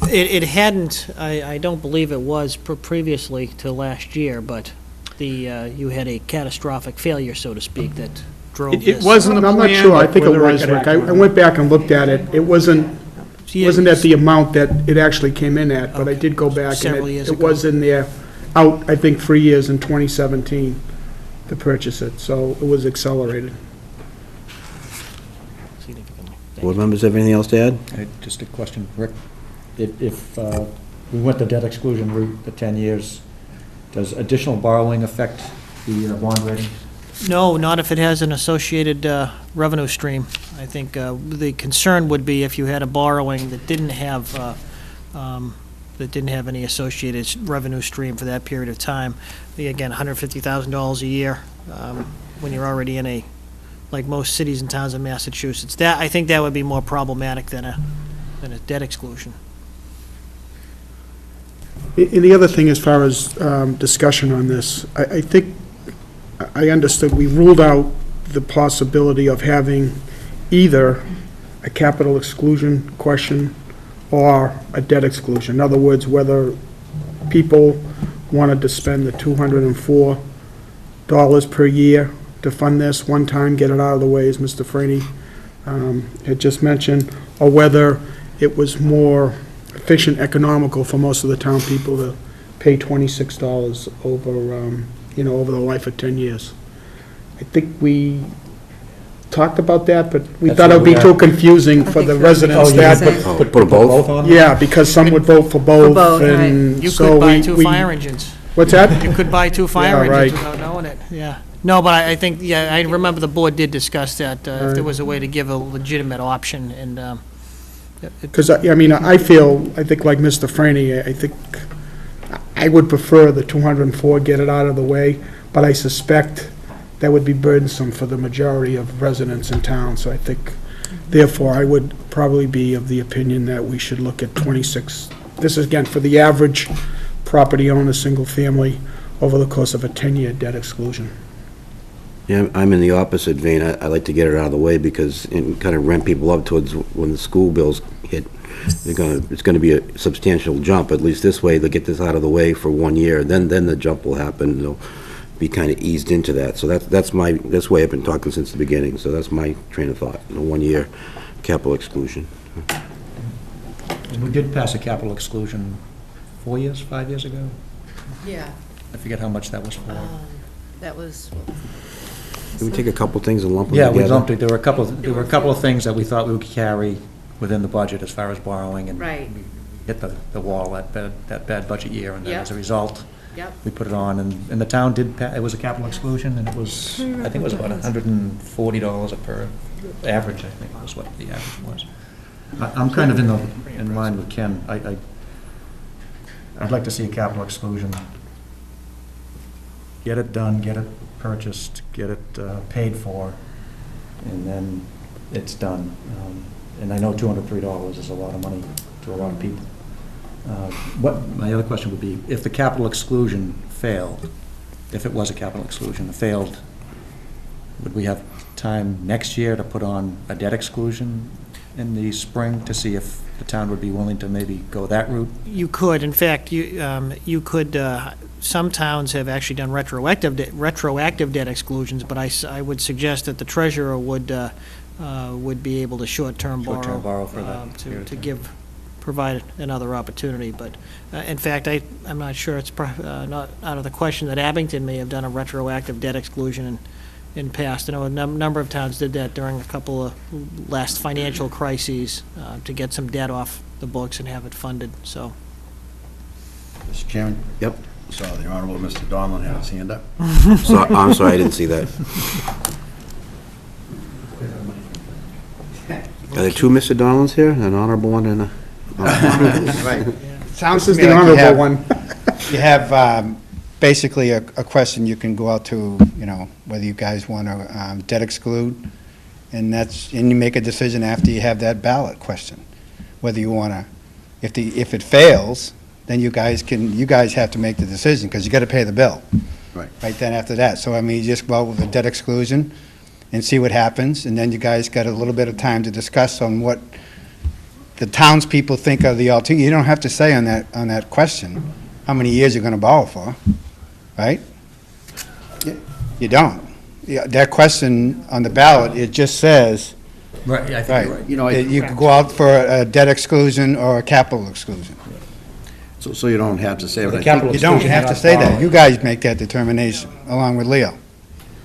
It hadn't, I don't believe it was previously to last year, but you had a catastrophic failure, so to speak, that drove It this. wasn't a I'm plan. not sure, I but think it whether was, could Rick. act on I went back and looked at it. It wasn't at the amount that it actually came in at, but I did go back, and Several years it ago. was in there, out, I think, 3 years in 2017 to purchase it, so it was accelerated. Significantly. Board members have anything else to add? Just a question, Rick. If we went the debt exclusion route, the 10 years, does additional borrowing affect the bond rating? No, not if it has an associated revenue stream. I think the concern would be if you had a borrowing that didn't have any associated revenue stream for that period of time. Again, $150,000 a year when you're already in like most cities and towns in Massachusetts. I think that would be more problematic than a debt exclusion. And the other thing, as far as discussion on this, I think, I understood, we ruled out the possibility of having either a capital exclusion question or a debt exclusion. In other words, whether people wanted to spend the $204 per year to fund this one time, get it out of the way, as Mr. Franny had just mentioned, or whether it was more efficient, economical for most of the town people to pay $26 over, over the life of 10 years. I think we talked about that, but we thought it would be too confusing for the residents that. Put them both? on? Yeah, because some would vote for both. both, right. and You so could buy we- two we- fire engines. What's that? You could buy two fire Yeah, engines right. without knowing it, yeah. No, but I think, yeah, I remember the board did discuss that, if there was a way to give a legitimate option, and, Because, I think like Mr. Franny, I think I would prefer the 204, get it out of the way, but I suspect that would be burdensome for the majority of residents in town, so I think, therefore, I would probably be of the opinion that we should look at 26. This is, again, for the average property owner, single family, over the course of a 10-year debt exclusion. Yeah, I'm in the opposite vein. I like to get it out of the way because it kind of ramp people up towards when the school bills hit. It's gonna be a substantial jump. At least this way, they'll get this out of the way for 1 year. Then the jump will happen. They'll be kind of eased into that. So that's the way I've been talking since the beginning. So that's my train of thought, 1 year capital exclusion. And we did pass a capital exclusion 4 years, 5 years ago? Yeah, I forget how much that was for. that was, Can we take a couple things and lump them Yeah, together? we lumped it. There were a couple of things that we thought we could carry within the budget as far as borrowing, and Right. we hit the wall that bad budget year, and then Yep. as a result, yep, we put it on, and the town did, it was a capital exclusion, and it was, I think it was about $140 per average, I think was what the average was. I'm kind of in line with Ken. I'd like to see a capital exclusion. Get it done, get it purchased, get it paid for, and then it's done. And I know $203 is a lot of money to a lot of people. My other question would be, if the capital exclusion failed, if it was a capital exclusion, it failed, would we have time next year to put on a debt exclusion in the spring to see if the town would be willing to maybe go that route? you could, in fact, you could, some towns have actually done retroactive debt exclusions, but I would suggest that the treasurer would be able to short-term Short-term borrow for that period of time. provide another opportunity, but, in fact, I'm not sure, it's not out of the question that Abington may have done a retroactive debt exclusion in past. I know a number of towns did that during a couple of last financial crises, to get some debt off the books and have it funded, so. Mr. Chairman? Yep. So the Honorable Mr. Donlin had his hand up. So, I'm sorry, I didn't see that. Are there two Mr. Donalds here? An honorable one and a... Right. Sounds This to is me the like honorable one. you have basically a question you can go out to, whether you guys want to debt exclude, and you make a decision after you have that ballot question, whether you want to, if it fails, then you guys have to make the decision, because you got to pay the bill. Right. Right then after that. So, you just go out with a debt exclusion and see what happens, and then you guys got a little bit of time to discuss on what the townspeople think of the alternative. You don't have to say on that question how many years you're going to borrow for, right? You don't. Yeah, that question on the ballot, it just says, Right, I think you're right. that you could go out for a debt exclusion or a capital exclusion. So you don't have to say, but I capital think You don't exclusion, have you're to not say that. borrowing. You guys make that determination, along with Leo.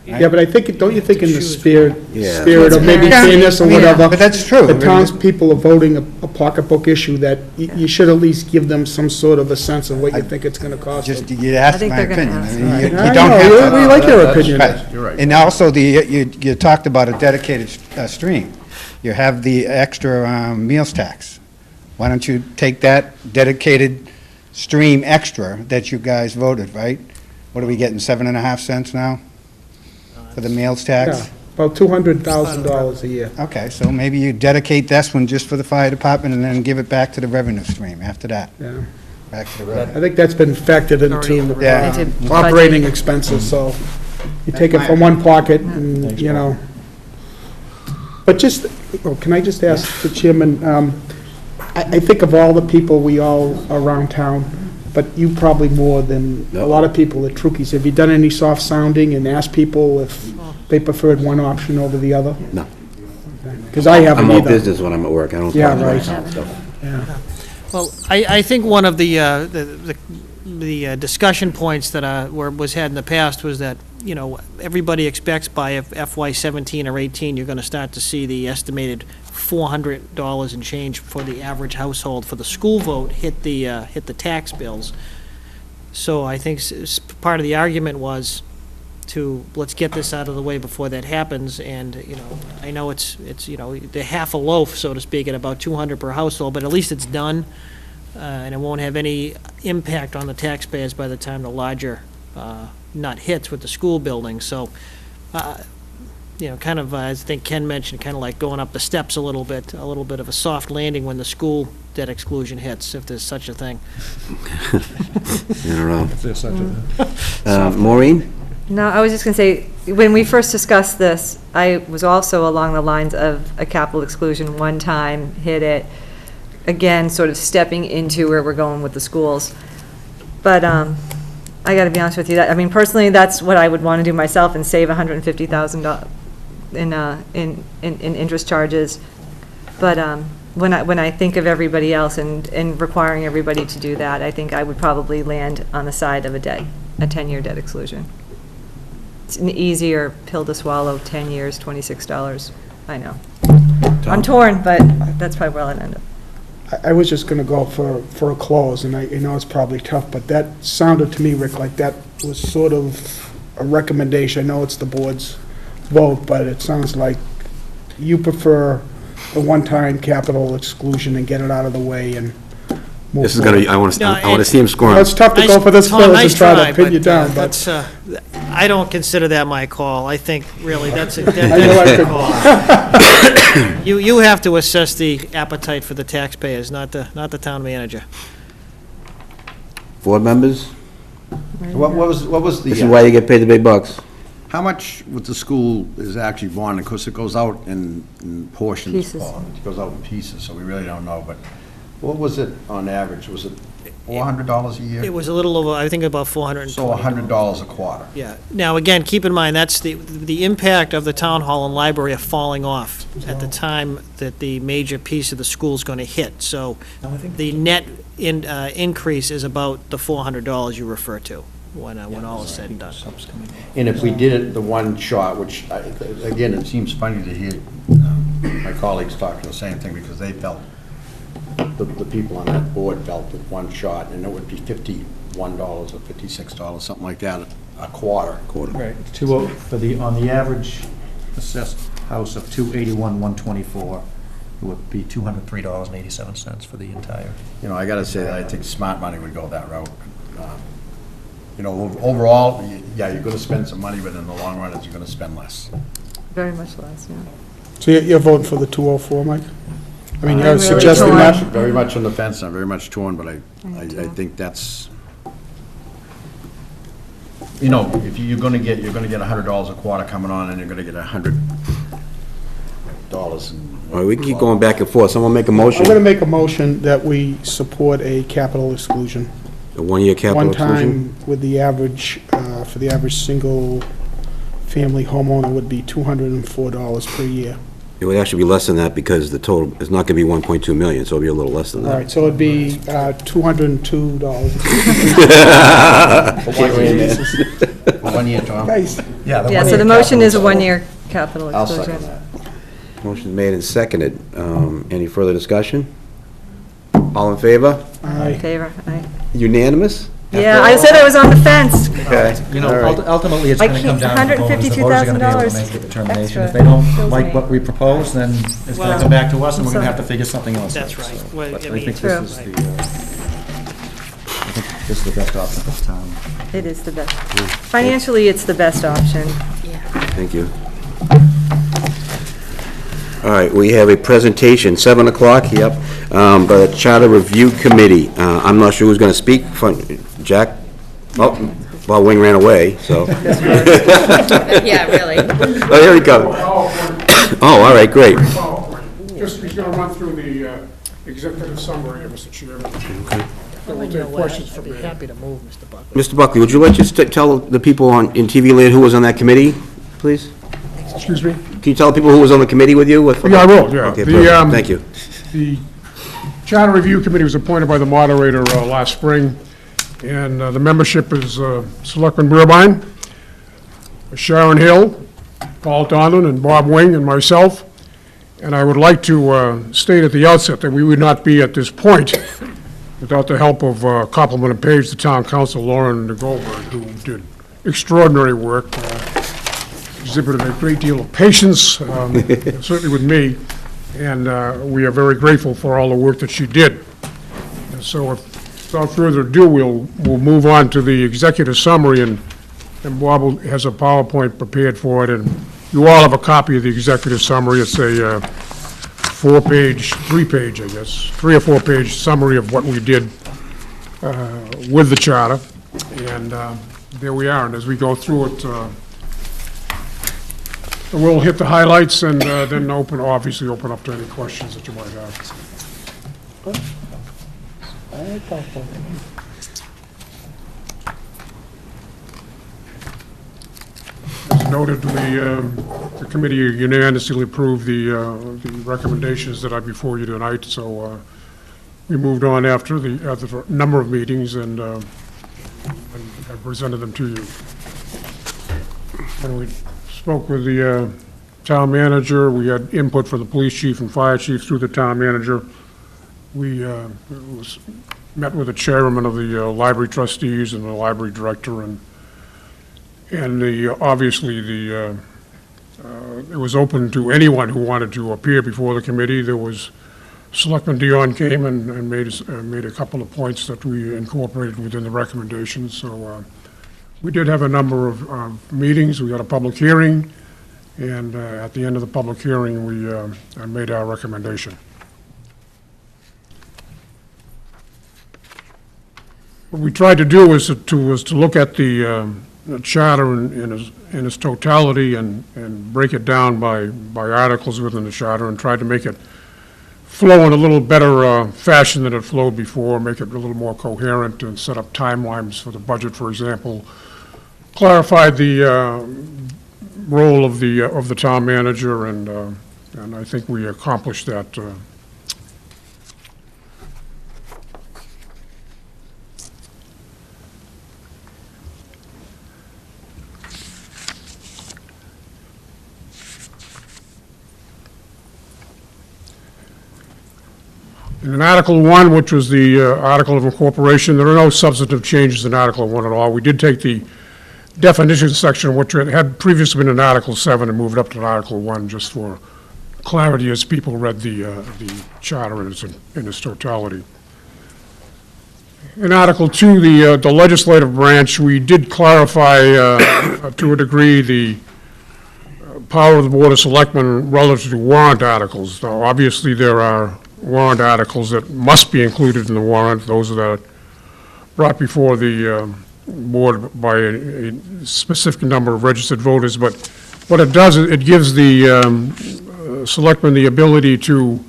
Yeah, but I think, don't you think in the spirit Yeah. of maybe Yeah. fairness or I mean, whatever? but that's true. The townspeople are voting a pocketbook issue that you should at least give them some sort of a sense of what you think it's gonna cost them. Just, you asked I think my they're gonna opinion. ask. You I don't know, have to. we like your opinion. Right. You're right. And also, you talked about a dedicated stream. You have the extra meals tax. Why don't you take that dedicated stream extra that you guys voted, right? What are we getting, 7.5 cents now for the meals Yeah, tax? about $200,000 a year. Okay, so maybe you dedicate this one just for the fire department and then give it back to the revenue stream after that. Yeah. Back to the revenue. I think that's been factored Already in the into Yeah. Into budget. operating expenses, so you take it from one pocket and, Thanks, you Paul. know. But just, can I just ask the chairman, I think of all the people we all around town, but you probably more than a lot of people at Trukey's. Have you done any soft sounding and asked people if they preferred one option over the other? No. Because I haven't I'm all either. business when I'm at work, I don't. Yeah, talk to right. myself, so. Yeah. Well, I think one of the discussion points that was had in the past was that, you know, everybody expects by FY '17 or '18, you're going to start to see the estimated $400 and change for the average household for the school vote hit the tax bills. So I think part of the argument was let's get this out of the way before that happens, and, you know, I know it's you know, the half a loaf, so to speak, at about $200 per household, but at least it's done, and it won't have any impact on the taxpayers by the time the larger nut hits with the school building. So, you know, kind of, as I think Ken mentioned, kind of like going up the steps a little bit of a soft landing when the school debt exclusion hits, if there's such a thing. I don't know. If there's such a- Maureen? No, I was just going to say, when we first discussed this, I was also along the lines of a capital exclusion, one time, hit it, again, sort of stepping into where we're going with the schools. But I got to be honest with you, I mean, personally, that's what I would want to do myself and save $150,000 in interest charges. But when I think of everybody else and requiring everybody to do that, I think I would probably land on the side of a 10-year debt exclusion. It's an easier pill to swallow, 10 years, $26. I know. I'm torn, but that's probably where I'll end up. I was just going to go for a close, and I know it's probably tough, but that sounded to me, Rick, like that was sort of a recommendation. I know it's the board's vote, but it sounds like you prefer a one-time capital exclusion and get it out of the way and move This is gonna, forward. I want to see him scoring. Well, it's tough to go for this Tom, close nice and try try, to pin you down, but that's, I don't consider that my call. I think, really, that's a I know I could- call. You have to assess the appetite for the taxpayers, not the town manager. Board members, What was this is the, why you get paid the big bucks. how much with the school is actually bonded? Because it goes out in portions. Pieces. It goes out in pieces, so we really don't know, but what was it on average? Was it $400 a year? It was a little over, I think, about $420. So $100 a quarter. Yeah. Now, again, keep in mind, that's the impact of the town hall and library are falling off at the time that the major piece of the school's going to hit. So the net increase is about the $400 you refer to when all is said and done. And if we did it the one shot, which, again, it seems funny to hear my colleagues talking the same thing, because they felt, the people on that board felt that one shot, and it would be $51 or $56, something like that, a quarter. Right, on the average assessed house of 281,124, it would be $203.87 for the entire. You know, I gotta say, that I think smart money would go that route. You know, overall, yeah, you're gonna spend some money, but in the long run, you're gonna spend less. Very much less, yeah. So you're voting for the 204, Mike? I mean, I'm you're really suggesting torn. that? Very much on the fence, I'm very much torn, but I think that's, you know, if you're gonna get $100 a quarter coming on, and you're gonna get $100. All right, we can keep going back and forth. Someone make a motion. I'm going to make a motion that we support a capital exclusion. A one-year capital exclusion? One time with the average, for the average single-family homeowner would be $204 per year. It would actually be less than that, because the total is not going to be 1.2 million, so it'll be a little less than All that. right, so it'd be $202. For 1 year, Tom? Nice. Yeah, so the motion is a one-year capital I'll exclusion. second that. Motion made and seconded. Any further discussion? All in favor? In favor? Aye. Unanimous? Yeah, I said I was on the fence. Okay. You know, All right. ultimately, it's I going to come can't- down to the voters. The voters are going to be able to make the determination. If they don't extra like kills what me. we propose, then it's going Well, to come back to us, and we're going to so- have to figure something else out. That's right. So, Well, but I I mean, think True. this is the, I think this is the best option for the town. It is the best. Financially, it's the best option. Thank you. All right, we have a presentation, 7 o'clock, yep, by the Charter Review Committee. I'm not sure who's going to speak. Jack? Oh, well, Wing ran away, so. Yeah, really. Oh, here we go. Oh, all right, great. Just, he's going to run through the executive summary, Mr. Chairman. Then we'll You know take what, questions I'd from be there. happy to move, Mr. Buckley. Mr. Buckley, would you like to tell the people in TV land who was on that committee, please? Excuse me? Can you tell people who was on the committee with you? Yeah, I will, yeah. Okay, The, perfect. Thank you. The Charter Review Committee was appointed by the moderator last spring, and the membership is Selectman Burbine, Sharon Hill, Paul Donlin, and Bob Wing, and myself. And I would like to state at the outset that we would not be at this point without the help of Compliment Page, the town council, Lauren Goldberg, who did extraordinary work, exhibited a great deal of patience, certainly with me, and we are very grateful for all the work that she did. And so without further ado, we'll move on to the executive summary, and Bob has a PowerPoint prepared for it, and you all have a copy of the executive summary. It's a three-page, I guess, 3 or 4 page summary of what we did with the charter, and there we are. And as we go through it, we'll hit the highlights and then obviously open up to any questions that you might have. As noted, the committee unanimously approved the recommendations that are before you tonight, so we moved on after a number of meetings and I presented them to you. And we spoke with the town manager. We had input from the police chief and fire chief through the town manager. We met with the chairman of the library trustees and the library director, and obviously it was open to anyone who wanted to appear before the committee. There was, Selectman Dion came and made a couple of points that we incorporated within the recommendations. So we did have a number of meetings. We had a public hearing, and at the end of the public hearing, we made our recommendation. What we tried to do was to look at the charter in its totality and break it down by articles within the charter and try to make it flow in a little better fashion than it flowed before, make it a little more coherent, and set up timelines for the budget, for example. Clarified the role of the town manager, and I think we accomplished that. In Article 1, which was the Article of Incorporation, there are no substantive changes in Article 1 at all. We did take the definition section, which had previously been in Article 7, and moved up to Article 1 just for clarity as people read the charter in its totality. In Article 2, the legislative branch, we did clarify to a degree the power of the Board of Selectmen relative to warrant articles. Now, obviously, there are warrant articles that must be included in the warrant, those that are brought before the board by a specific number of registered voters, but what it does is it gives the selectmen the ability to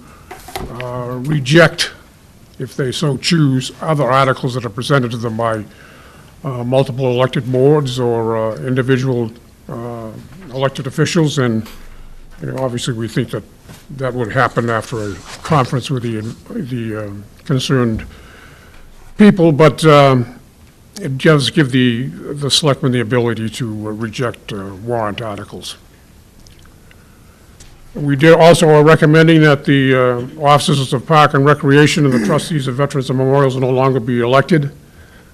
reject, if they so choose, other articles that are presented to them by multiple elected boards or individual elected officials, and obviously we think that would happen after a conference with the concerned people, but it does give the selectmen the ability to reject warrant articles. We also are recommending that the officers of Park and Recreation and the trustees of Veterans and Memorials no longer be elected,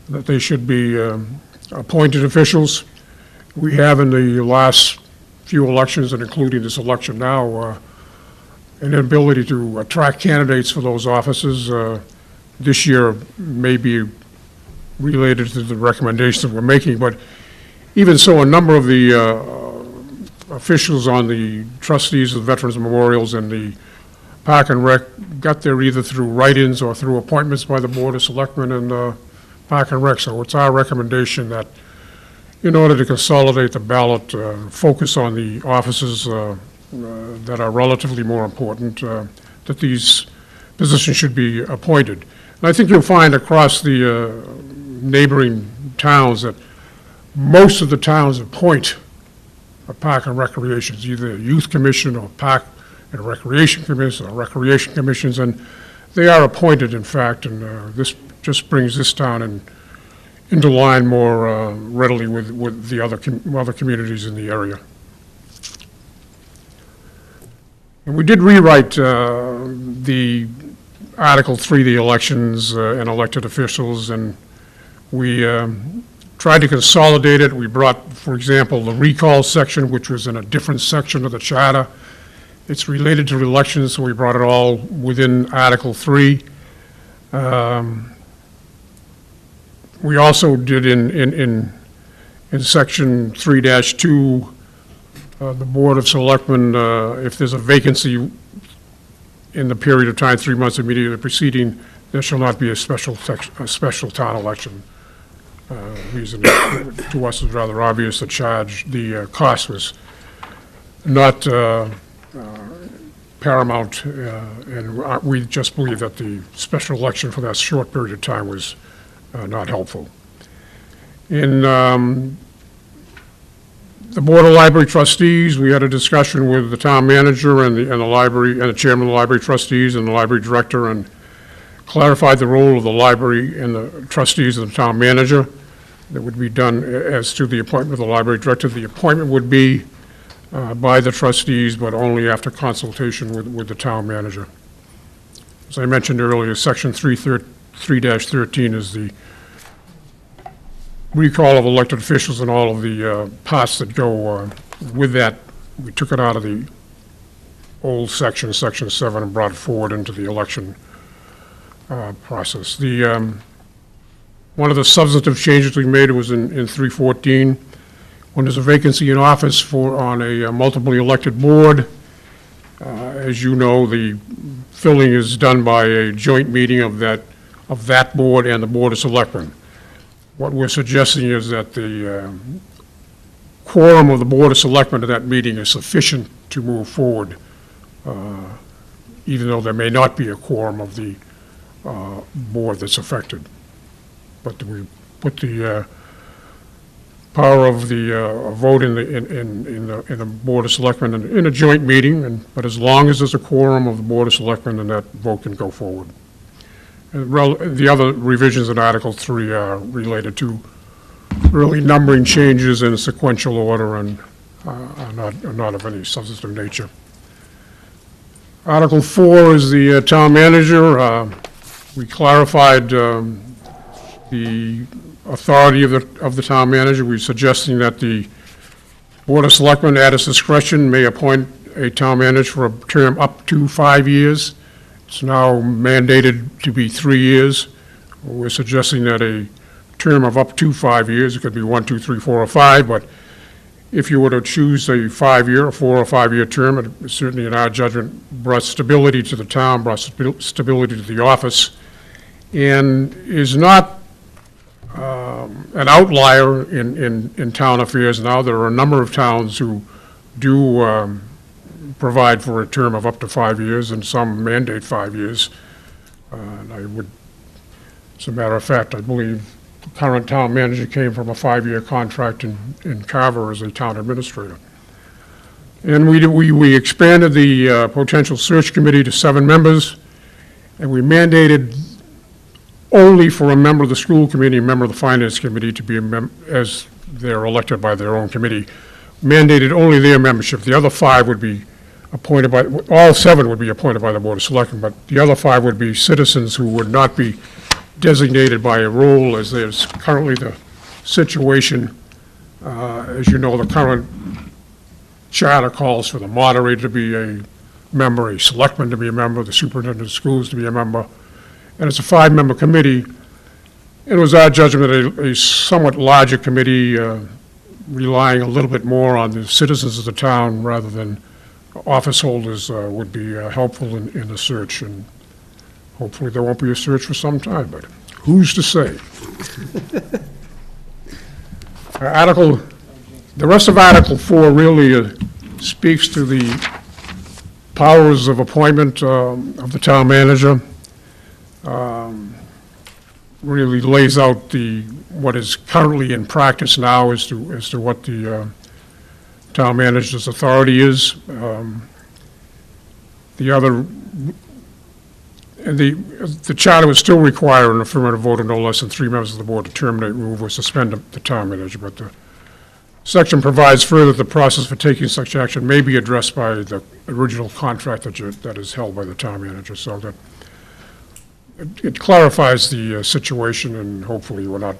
that they should be appointed officials. We have in the last few elections, and including this election now, an ability to attract candidates for those offices. This year may be related to the recommendations that we're making, but even so, a number of the officials on the trustees of Veterans Memorials and the Park and Rec got there either through write-ins or through appointments by the Board of Selectmen and Park and Rec. So it's our recommendation that in order to consolidate the ballot, focus on the offices that are relatively more important, that these positions should be appointed. And I think you'll find across the neighboring towns that most of the towns appoint a Park and Recreation. It's either a Youth Commission or Park and Recreation Commission or Recreation Commissions, and they are appointed, in fact, and this just brings this town into line more readily with the other communities in the area. And we did rewrite the Article 3, the elections and elected officials, and we tried to consolidate it. We brought, for example, the recall section, which was in a different section of the charter. It's related to elections, so we brought it all within Article 3. We also did in Section 3-2, the Board of Selectmen, if there's a vacancy in the period of time, 3 months immediately preceding, there shall not be a special town election. Reason to us is rather obvious. The cost was not paramount, and we just believe that the special election for that short period of time was not helpful. In the Board of Library Trustees, we had a discussion with the town manager and the library, and the chairman of the library trustees and the library director, and clarified the role of the library and the trustees and the town manager that would be done as to the appointment of the library director. The appointment would be by the trustees, but only after consultation with the town manager. As I mentioned earlier, Section 3-13 is the recall of elected officials and all of the parts that go with that. We took it out of the old section, Section 7, and brought it forward into the election process. One of the substantive changes we made was in 314. When there's a vacancy in office on a multiply elected board, as you know, the filling is done by a joint meeting of that board and the Board of Selectmen. What we're suggesting is that the quorum of the Board of Selectmen at that meeting is sufficient to move forward, even though there may not be a quorum of the board that's affected. But we put the power of the vote in the Board of Selectmen in a joint meeting, but as long as there's a quorum of the Board of Selectmen, then that vote can go forward. The other revisions in Article 3 are related to really numbering changes in sequential order and are not of any substantive nature. Article 4 is the town manager. We clarified the authority of the town manager. We're suggesting that the Board of Selectmen, at its discretion, may appoint a town manager for a term up to 5 years. It's now mandated to be 3 years. We're suggesting that a term of up to 5 years, it could be 1, 2, 3, 4, or 5, but if you were to choose a 4 or 5 year term, it certainly, in our judgment, brought stability to the town, brought stability to the office, and is not an outlier in town affairs now. There are a number of towns who do provide for a term of up to 5 years, and some mandate 5 years. And as a matter of fact, I believe the current town manager came from a 5-year contract in Carver as a town administrator. And we expanded the potential search committee to 7 members, and we mandated only for a member of the school committee, a member of the finance committee to be as they're elected by their own committee, mandated only their membership. The other 5 would be appointed by, all 7 would be appointed by the Board of Selectmen, but the other 5 would be citizens who would not be designated by a role, as there's currently the situation. As you know, the current charter calls for the moderator to be a member, a selectman to be a member, the superintendent of schools to be a member, and it's a 5-member committee. It was our judgment that a somewhat larger committee, relying a little bit more on the citizens of the town rather than office holders, would be helpful in the search, and hopefully there won't be a search for some time, but who's to say? The rest of Article 4 really speaks to the powers of appointment of the town manager. Really lays out what is currently in practice now as to what the town manager's authority is. The other, and the charter would still require an affirmative vote of no less than 3 members of the board to terminate, remove, or suspend the town manager, but the section provides further that the process for taking such action may be addressed by the original contract that is held by the town manager, so that it clarifies the situation, and hopefully we're not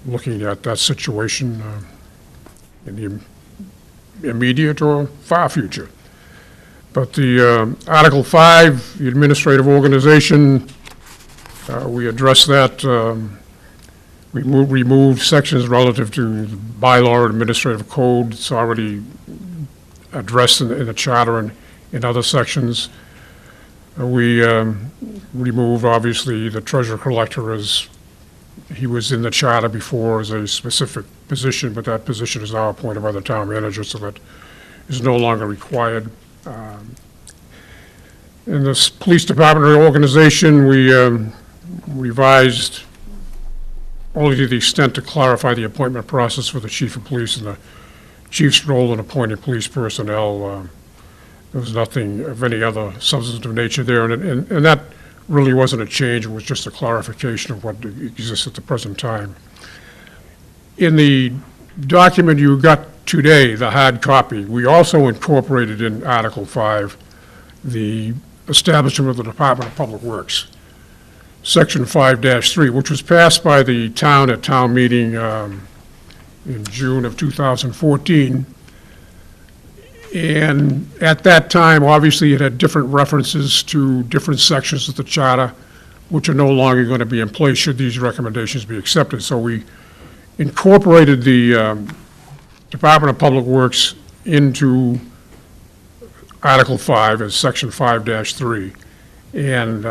looking at that situation in the immediate or far future. But the Article 5, the administrative organization, we addressed that. We removed sections relative to bylaw and administrative code. It's already addressed in the charter and in other sections. We removed, obviously, the treasurer collector as he was in the charter before as a specific position, but that position is now appointed by the town manager, so that is no longer required. In this police department reorganization, we revised only to the extent to clarify the appointment process for the chief of police and the chief's role in appointing police personnel. There was nothing of any other substantive nature there, and that really wasn't a change. It was just a clarification of what exists at the present time. In the document you got today, the hard copy, we also incorporated in Article 5 the establishment of the Department of Public Works, Section 5-3, which was passed by the town at town meeting in June of 2014. And at that time, obviously, it had different references to different sections of the charter, which are no longer going to be in place should these recommendations be accepted. So we incorporated the Department of Public Works into Article 5 as Section 5-3. And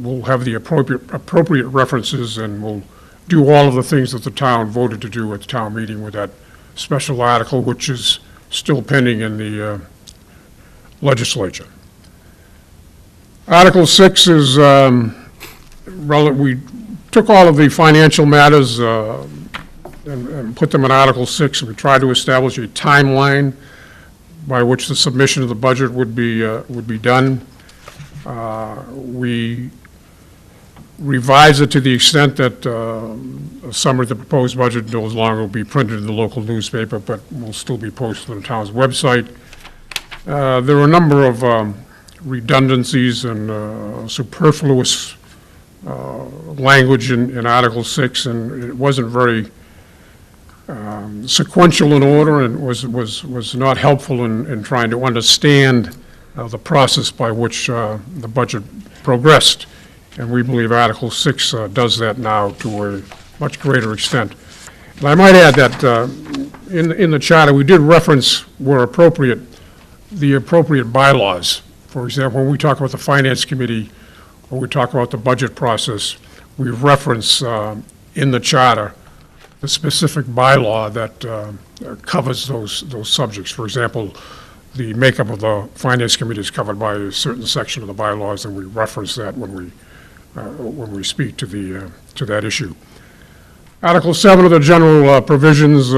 we'll have the appropriate references, and we'll do all of the things that the town voted to do at the town meeting with that special article, which is still pending in the legislature. Article 6 is, we took all of the financial matters and put them in Article 6, and we tried to establish a timeline by which the submission of the budget would be done. We revised it to the extent that a summary of the proposed budget no longer will be printed in the local newspaper, but will still be posted on the town's website. There are a number of redundancies and superfluous language in Article 6, and it wasn't very sequential in order, and was not helpful in trying to understand the process by which the budget progressed. And we believe Article 6 does that now to a much greater extent. And I might add that in the charter, we did reference, where appropriate, the appropriate bylaws. For example, when we talk about the Finance Committee, or we talk about the budget process, we reference in the charter the specific bylaw that covers those subjects. For example, the makeup of the Finance Committee is covered by a certain section of the bylaws, and we reference that when we speak to that issue. Article 7 of the general provisions,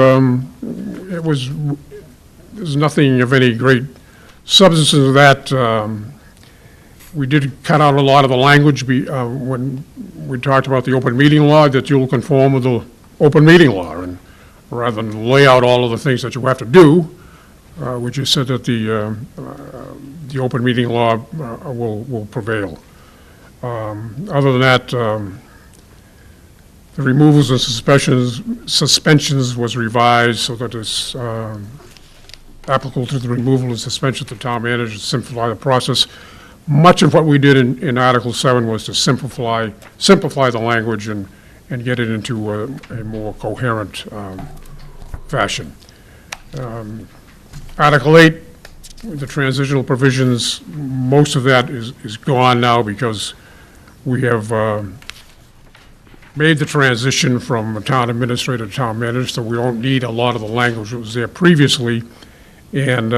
there's nothing of any great substance to that. We did cut out a lot of the language when we talked about the open meeting law, that you'll conform with the open meeting law, and rather than lay out all of the things that you have to do, we just said that the open meeting law will prevail. Other than that, the removals and suspensions was revised so that it's applicable to the removal and suspension of the town manager to simplify the process. Much of what we did in Article 7 was to simplify the language and get it into a more coherent fashion. Article 8, the transitional provisions, most of that is gone now because we have made the transition from a town administrator to town manager, so we don't need a lot of the language that was there previously. And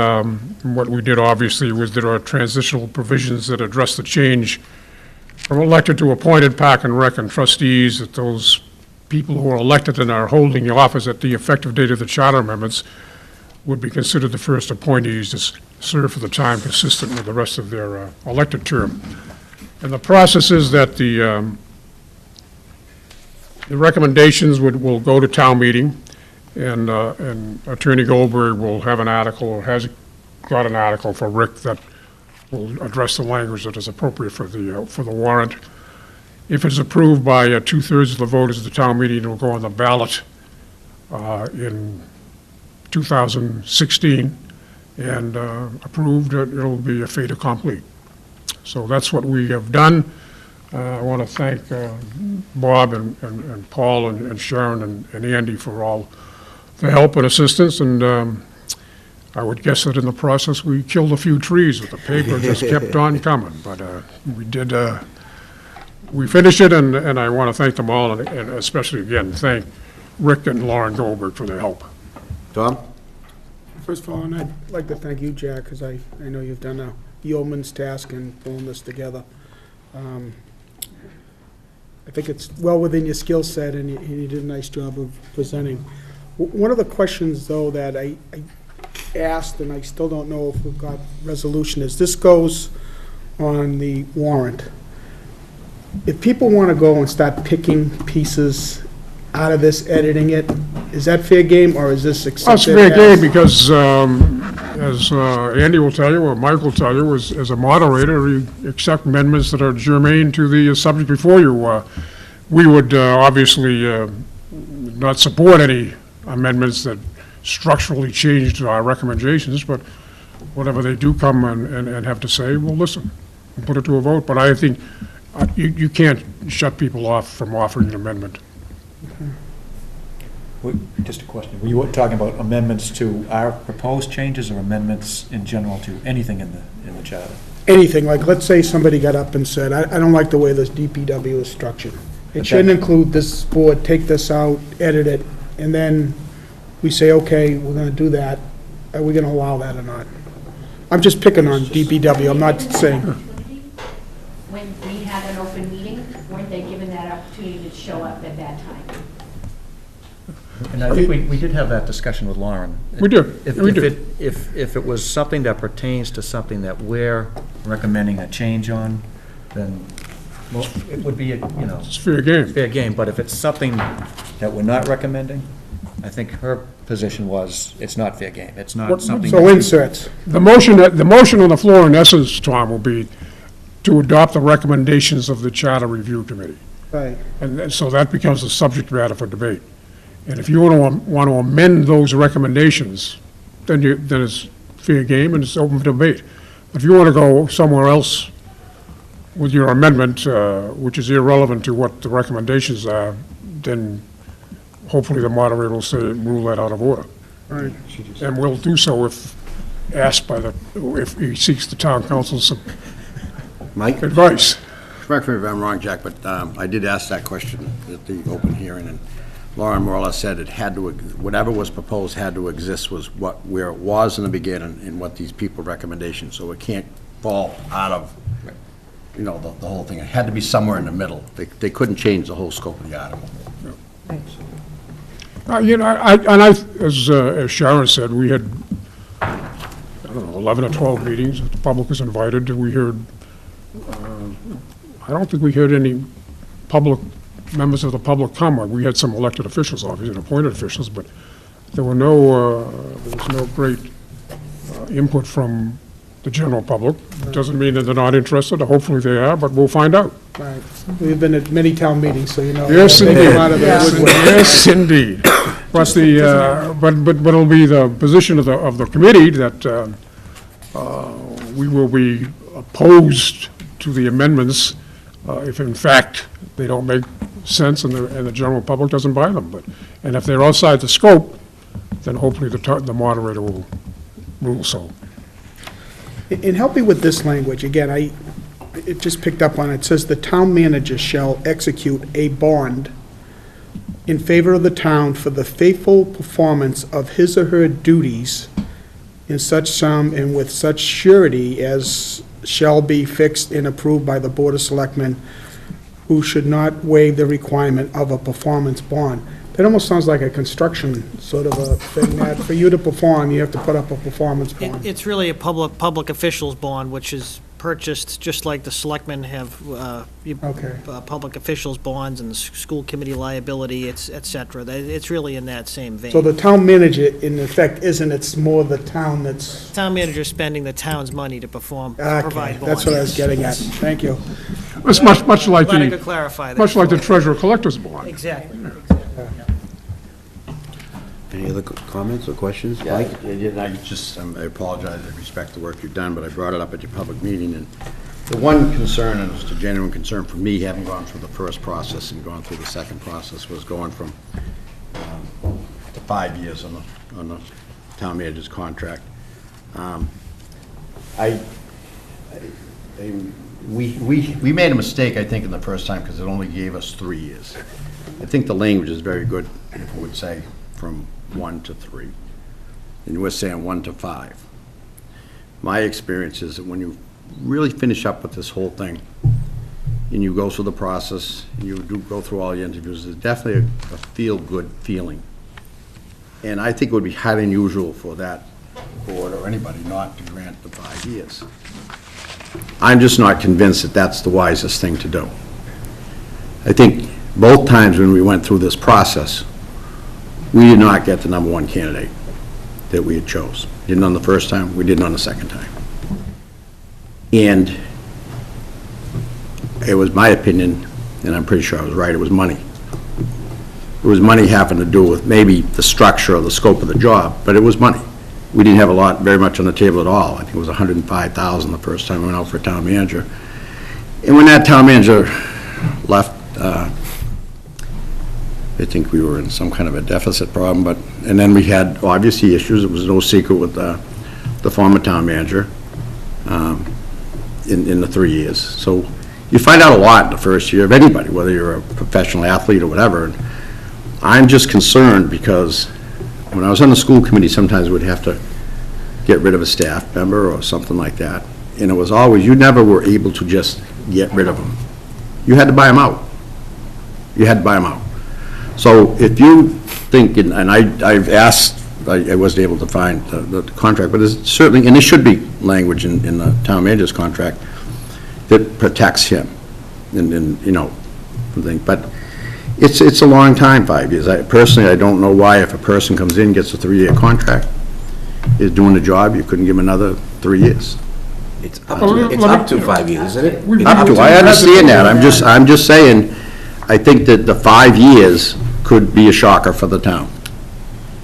what we did, obviously, was there are transitional provisions that address the change from elected to appointed Park and Rec and trustees, that those people who are elected and are holding the office at the effective date of the charter amendments would be considered the first appointees to serve for the time consistent with the rest of their elected term. And the process is that the recommendations will go to town meeting, and Attorney Goldberg will have an article, or has got an article for Rick that will address the language that is appropriate for the warrant. If it's approved by 2/3 of the voters at the town meeting, it will go on the ballot in 2016, and approved, it'll be a fait accompli. So that's what we have done. I want to thank Bob and Paul and Sharon and Andy for all the help and assistance, and I would guess that in the process, we killed a few trees, but the paper just kept on coming. But we did, we finished it, and I want to thank them all, and especially, again, thank Rick and Lauren Goldberg for their help. Tom? First of all, and I'd like to thank you, Jack, because I know you've done a yeoman's task in pulling this together. I think it's well within your skill set, and you did a nice job of presenting. One of the questions, though, that I asked, and I still don't know if we've got resolution, is this goes on the warrant. If people want to go and start picking pieces out of this, editing it, is that fair game, or is this accepted? That's fair game, because as Andy will tell you, or Mike will tell you, as a moderator, you accept amendments that are germane to the subject before you. We would obviously not support any amendments that structurally changed our recommendations, but whatever they do come and have to say, we'll listen and put it to a vote. But I think you can't shut people off from offering an amendment. Just a question. Were you talking about amendments to our proposed changes or amendments in general to anything in the charter? Anything, like, let's say somebody got up and said, I don't like the way this DPW is structured. It shouldn't include this board, take this out, edit it, and then we say, okay, we're gonna do that. Are we gonna allow that or not? I'm just picking on DPW, I'm not saying. When we had an open meeting, weren't they given that opportunity to show up at that time? And I think we did have that discussion with Lauren. We do. We do. If it was something that pertains to something that we're recommending a change on, then, well, it would be, It's fair game. fair game. But if it's something that we're not recommending, I think her position was, it's not fair game. It's not something. So inserts. The motion on the floor, in essence, Tom, will be to adopt the recommendations of the Charter Review Committee. Right. And so that becomes the subject matter for debate. And if you want to amend those recommendations, then it's fair game and it's open for debate. But if you want to go somewhere else with your amendment, which is irrelevant to what the recommendations are, then hopefully the moderator will say, rule that out of order. Right. And we'll do so if asked if he seeks the town council's Mike? advice. Correct me if I'm wrong, Jack, but I did ask that question at the open hearing, and Lauren more or less said it had to, whatever was proposed had to exist was where it was in the beginning and what these people recommendations, so it can't fall out of, the whole thing. It had to be somewhere in the middle. They couldn't change the whole scope of the article. As Sharon said, we had, 11 or 12 meetings. The public was invited. We heard, I don't think we heard any members of the public comment. We had some elected officials, obviously, and appointed officials, but there was no great input from the general public. Doesn't mean that they're not interested. Hopefully they are, but we'll find out. Right. We've been at many town meetings, so you know. Yes, they indeed. come out of the woodwork. Yes, indeed. Plus but it'll be the position of the committee that we will be opposed to the amendments if in fact they don't make sense and the general public doesn't buy them. And if they're outside the scope, then hopefully the moderator will rule so. And help me with this language, again, it just picked up on it, says the town manager shall execute a bond in favor of the town for the faithful performance of his or her duties in such sum and with such surety as shall be fixed and approved by the Board of Selectmen, who should not waive the requirement of a performance bond. That almost sounds like a construction sort of a thing, that for you to perform, you have to put up a performance bond. It's really a public officials bond, which is purchased, just like the selectmen have, Okay. public officials bonds and the school committee liability, et cetera. It's really in that same vein. So the town manager, in effect, isn't, it's more the town that's, Town manager spending the town's money to provide okay, bonds. that's what I was getting at. Thank you. It's much like Glad I could the, clarify that. much like the treasurer collector's bond. Exactly. Any other comments or questions? Yeah, Mike? I apologize, I respect the work you've done, but I brought it up at your public meeting, and the one concern, and it's a genuine concern for me, having gone through the first process and gone through the second process, was going from to 5 years on the town manager's contract. We made a mistake, I think, in the first time, because it only gave us 3 years. I think the language is very good, if it would say from 1 to 3, and we're saying 1 to 5. My experience is that when you really finish up with this whole thing, and you go through the process, and you do go through all the interviews, there's definitely a feel-good feeling. And I think it would be highly unusual for that board or anybody not to grant the 5 years. I'm just not convinced that that's the wisest thing to do. I think both times when we went through this process, we did not get the number one candidate that we had chose. Didn't on the first time, we didn't on the second time. And it was my opinion, and I'm pretty sure I was right, it was money. It was money having to do with maybe the structure or the scope of the job, but it was money. We didn't have very much on the table at all. I think it was $105,000 the first time we went out for a town manager. And when that town manager left, I think we were in some kind of a deficit problem, and then we had obviously issues. It was no secret with the former town manager in the 3 years. So you find out a lot in the first year of anybody, whether you're a professional athlete or whatever. And I'm just concerned because when I was on the school committee, sometimes we'd have to get rid of a staff member or something like that. And it was always, you never were able to just get rid of them. You had to buy them out. You had to buy them out. So if you think, and I've asked, I wasn't able to find the contract, but there's certainly, and there should be language in the town manager's contract that protects him, and you know, but it's a long time, 5 years. Personally, I don't know why if a person comes in, gets a 3-year contract, is doing the job, you couldn't give him another 3 years. It's up to 5 years, isn't it? Up to, I understand that, I'm just saying, I think that the 5 years could be a shocker for the town.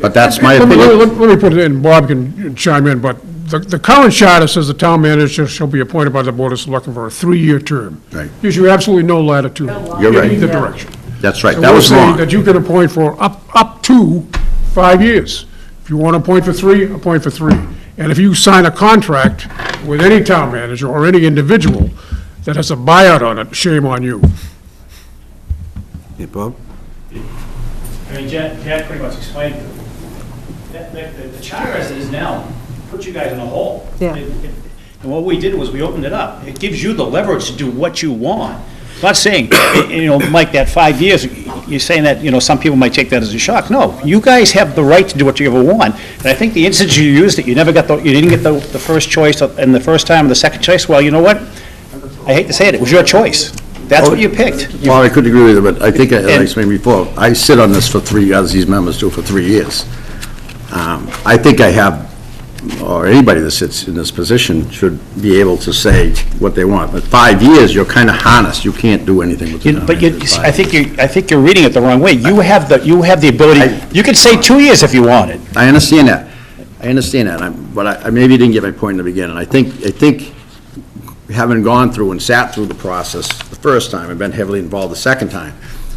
But that's my opinion. Let me put it in, Bob can chime in, but the current charter says the town manager shall be appointed by the Board of Selectmen for a 3-year term. Right. Gives you absolutely no latitude. You're right. In either direction. That's right, So that we're was saying wrong. that you can appoint for up to 5 years. If you want to appoint for 3, appoint for 3. And if you sign a contract with any town manager or any individual that has a buyout on it, shame on you. Yeah, Bob? I mean, Jack pretty much explained it. The charter as it is now puts you guys in a hole. Yeah. And what we did was we opened it up. It gives you the leverage to do what you want. I'm not saying, you know, Mike, that 5 years, you're saying that, you know, some people might take that as a shock. No, you guys have the right to do what you ever want. And I think the instance you used, that you never got you didn't get the first choice and the first time and the second choice, well, you know what? I hate to say it was your choice. That's what you picked. Well, I couldn't agree with you, but I think, as I explained before, I sit on this for 3, as these members do, for 3 years. I think I have, or anybody that sits in this position should be able to say what they want. But 5 years, you're kind of harnessed. You can't do anything with the town But manager for 5 I think you're reading it the wrong way. You have the ability, you could say 2 years if you wanted. I understand that. But I maybe didn't get my point in the beginning. I think having gone through and sat through the process the first time and been heavily involved the second time,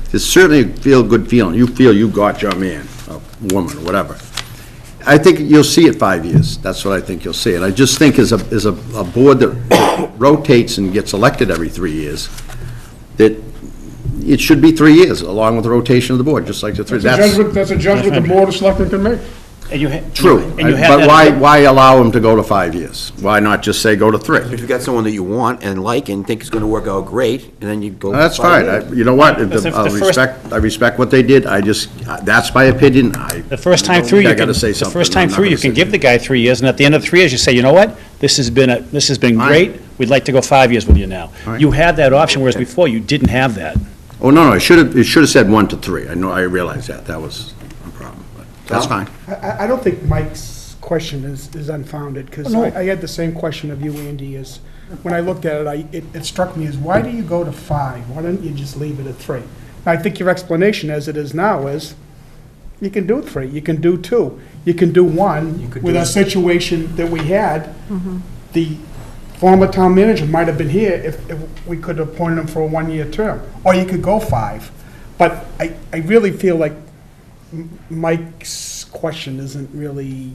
there's certainly a feel-good feeling. You feel you got your man, or woman, or whatever. I think you'll see it 5 years. That's what I think you'll see. And I just think as a board that rotates and gets elected every 3 years, that it should be 3 years, along with the rotation of the board, just like the 3. That's a judgment the Board of Selectmen can make. And you True, and you had but that- why allow them to go to 5 years? Why not just say go to 3? If you've got someone that you want and like and think is going to work out great, and then you go. That's 5 fine. years. You know what? Because I respect what they did. That's my opinion. The first time through, I gotta say something. the first time I'm not through, you gonna can sit give the guy 3 years, and at the end of the 3 years, you say, you know what? This has been Fine. great. We'd like to go 5 years with you now. All right. You had that option, whereas before, you didn't have that. Oh, no, it should have said 1 to 3. I know, I realize that. That was a problem, but that's fine. I don't think Mike's question is unfounded, because I had the same question of you, Andy, is, when I looked at it, it struck me as, why do you go to 5? Why don't you just leave it at 3? I think your explanation, as it is now, is you can do 3, you can do 2, you can do 1. With a situation that we had, the former town manager might have been here if we could have appointed him for a 1-year term, or you could go 5. But I really feel like Mike's question isn't really,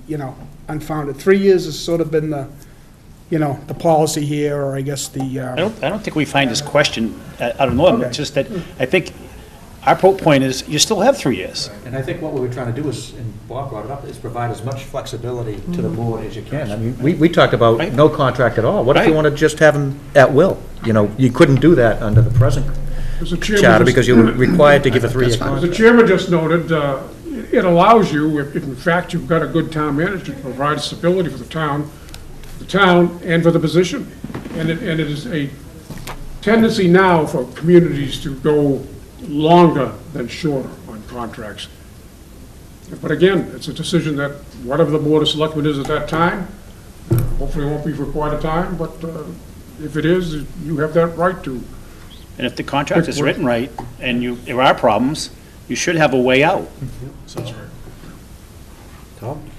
unfounded. 3 years has sort of been the, the policy here, or I guess the, I don't think we find this question out of norm. Okay. It's just that, I think, our point is, you still have 3 years. And I think what we were trying to do is, and Bob brought it up, is provide as much flexibility to the board as you can. I mean, we talked about Right. no contract at all. What if you Right. want to just have them at will? You couldn't do that under the present As the chairman charter just- because you were required to give a 3-year As the contract. chairman just noted, it allows you, if in fact you've got a good town manager, to provide stability for the town and for the position. And it is a tendency now for communities to go longer than shorter on contracts. But again, it's a decision that whatever the Board of Selectmen is at that time, hopefully it won't be for quite a time, but if it is, you have that right to. And if the contract is written right, and there are problems, you should have a way out.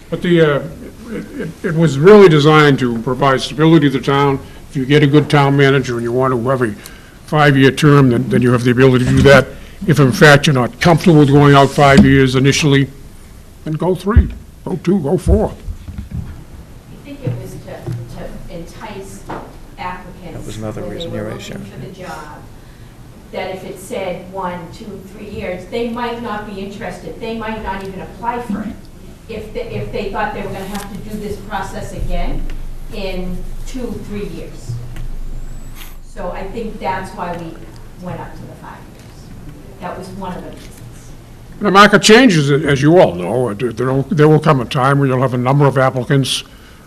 But it was really designed to provide stability to the town. If you get a good town manager and you want to have a 5-year term, then you have the ability to do that. If in fact you're not comfortable with going out 5 years initially, then go 3, go 2, go 4. I think it was to entice applicants. That was another when reason they you were raised, looking yeah. for the job, that if it said 1, 2, 3 years, they might not be interested. They might not even apply for it. If they thought they were going to have to do this process again in 2, 3 years. So I think that's why we went up to the 5 years. That was one of the reasons. The market changes, as you all know. There will come a time where you'll have a number of applicants.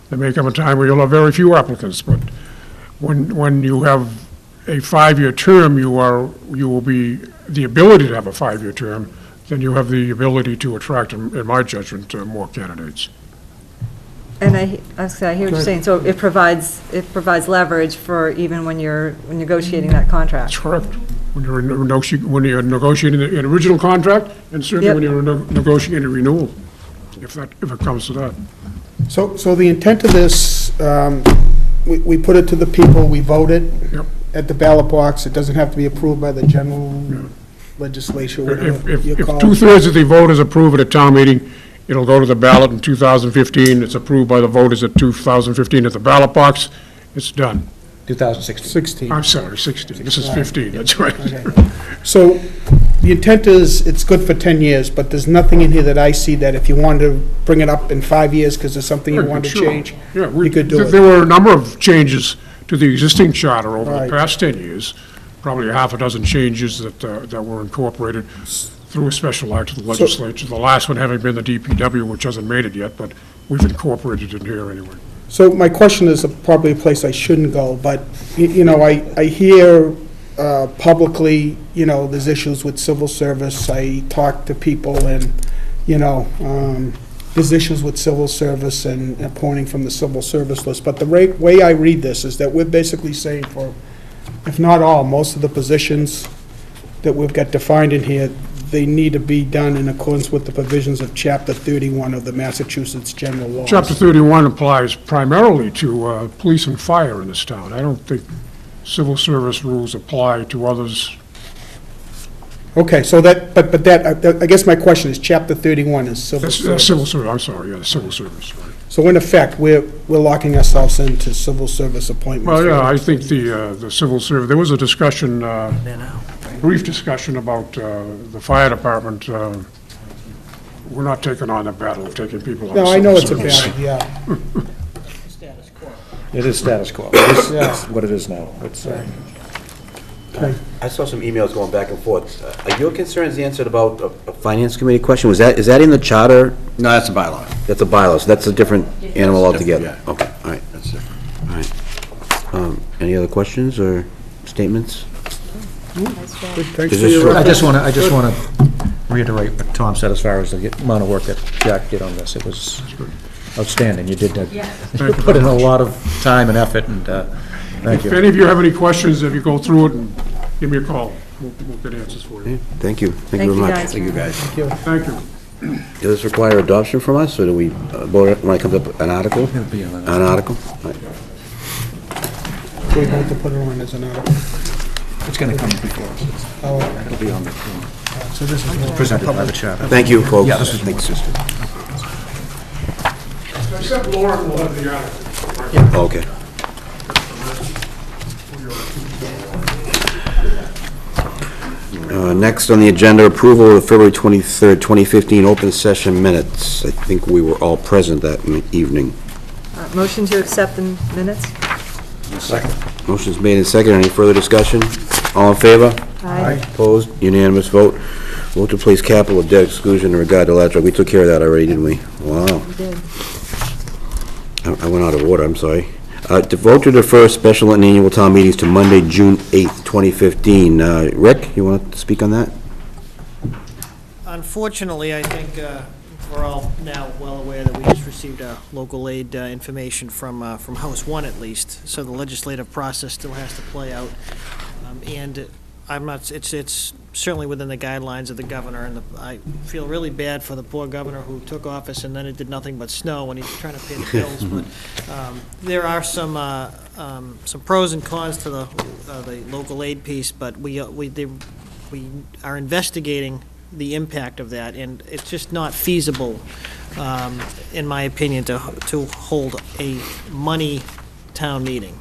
There may come a time where you'll have very few applicants, but when you have a 5-year term, you will be the ability to have a 5-year term, then you have the ability to attract, in my judgment, more candidates. And I hear what you're saying, so it provides leverage for even when you're negotiating that contract. That's correct. When you're negotiating an original contract, and certainly Yep. when you're negotiating a renewal, if it comes to that. So the intent of this, we put it to the people, we vote it Yep. at the ballot box. It doesn't have to be approved by the general legislature, whatever you If call it. 2/3 of the voters approve at a town meeting, it'll go to the ballot in 2015. It's approved by the voters at 2015 at the ballot box. It's done. 2016. 16. I'm sorry, 16. This is 15, that's right. Okay. So the intent is, it's good for 10 years, but there's nothing in here that I see that if you wanted to bring it up in 5 years because there's something you wanted to Sure. change, Yeah, you could do There it. were a number of changes to the existing charter over the Right. past 10 years, probably a half a dozen changes that were incorporated through a special act of the legislature. The last one having been the DPW, which hasn't made it yet, but we've incorporated it here anyway. So my question is probably a place I shouldn't go, but, I hear publicly, there's issues with civil service. I talk to people and, there's issues with civil service and appointing from the civil service list. But the way I read this is that we're basically saying for, if not all, most of the positions that we've got defined in here, they need to be done in accordance with the provisions of Chapter 31 of the Massachusetts General Laws. Chapter 31 applies primarily to police and fire in this town. I don't think civil service rules apply to others. Okay, so that, but that, I guess my question is, Chapter 31 is civil That's service. civil service, I'm sorry, yeah, civil service, right. So in effect, we're locking ourselves into civil service appointments. Well, yeah, I think the civil service, there was a discussion, brief discussion about the fire department we're not taking on the battle of taking people on. No, I know it's a civil service. battle, yeah. It is status quo. It's what it is now. It's, I saw some emails going back and forth. Are your concerns answered about a finance committee question? Is that in the charter? No, that's a bylaw. That's a bylaw, so that's a different animal altogether? Yeah. Okay, all right, That's different. all right. Any other questions or statements? Thanks Is for this your... I just want to reiterate what Tom said as far as the amount of work that Jack did on this. It was outstanding. You did, you put in a lot of time and effort, and thank If you. any of you have any questions, if you go through it, and give me a call. We'll get answers for you. Thank you, thank you very much. Thank you, guys. Thank you. Does this require adoption from us, or do we, when it comes up, an article? An article? All right. We're going to put it on as an article. It's going to come before us. Oh, It'll be on the, so this is more... presented by the charter. Thank you, folks. Yeah, this is more system. Except Lauren will have the article. Okay. Next on the agenda, approval of the February 23rd, 2015 open session minutes. I think we were all present that evening. Motion to accept the minutes? Second. Motion's made and seconded. Any further discussion? All in favor? Aye. Opposed? Unanimous vote. Vote to place capital debt exclusion in regard to electric. We took care of that already, didn't we? Wow. We did. I went out of order, I'm sorry. To vote to defer special and annual town meetings to Monday, June 8th, 2015. Rick, you want to speak on that? Unfortunately, I think we're all now well aware that we just received local aid information from House 1 at least, so the legislative process still has to play out. And I'm not, it's certainly within the guidelines of the governor, and I feel really bad for the poor governor who took office and then it did nothing but snow when he's trying to pay the bills, but there are some pros and cons to the local aid piece, but we are investigating the impact of that, and it's just not feasible, in my opinion, to hold a money town meeting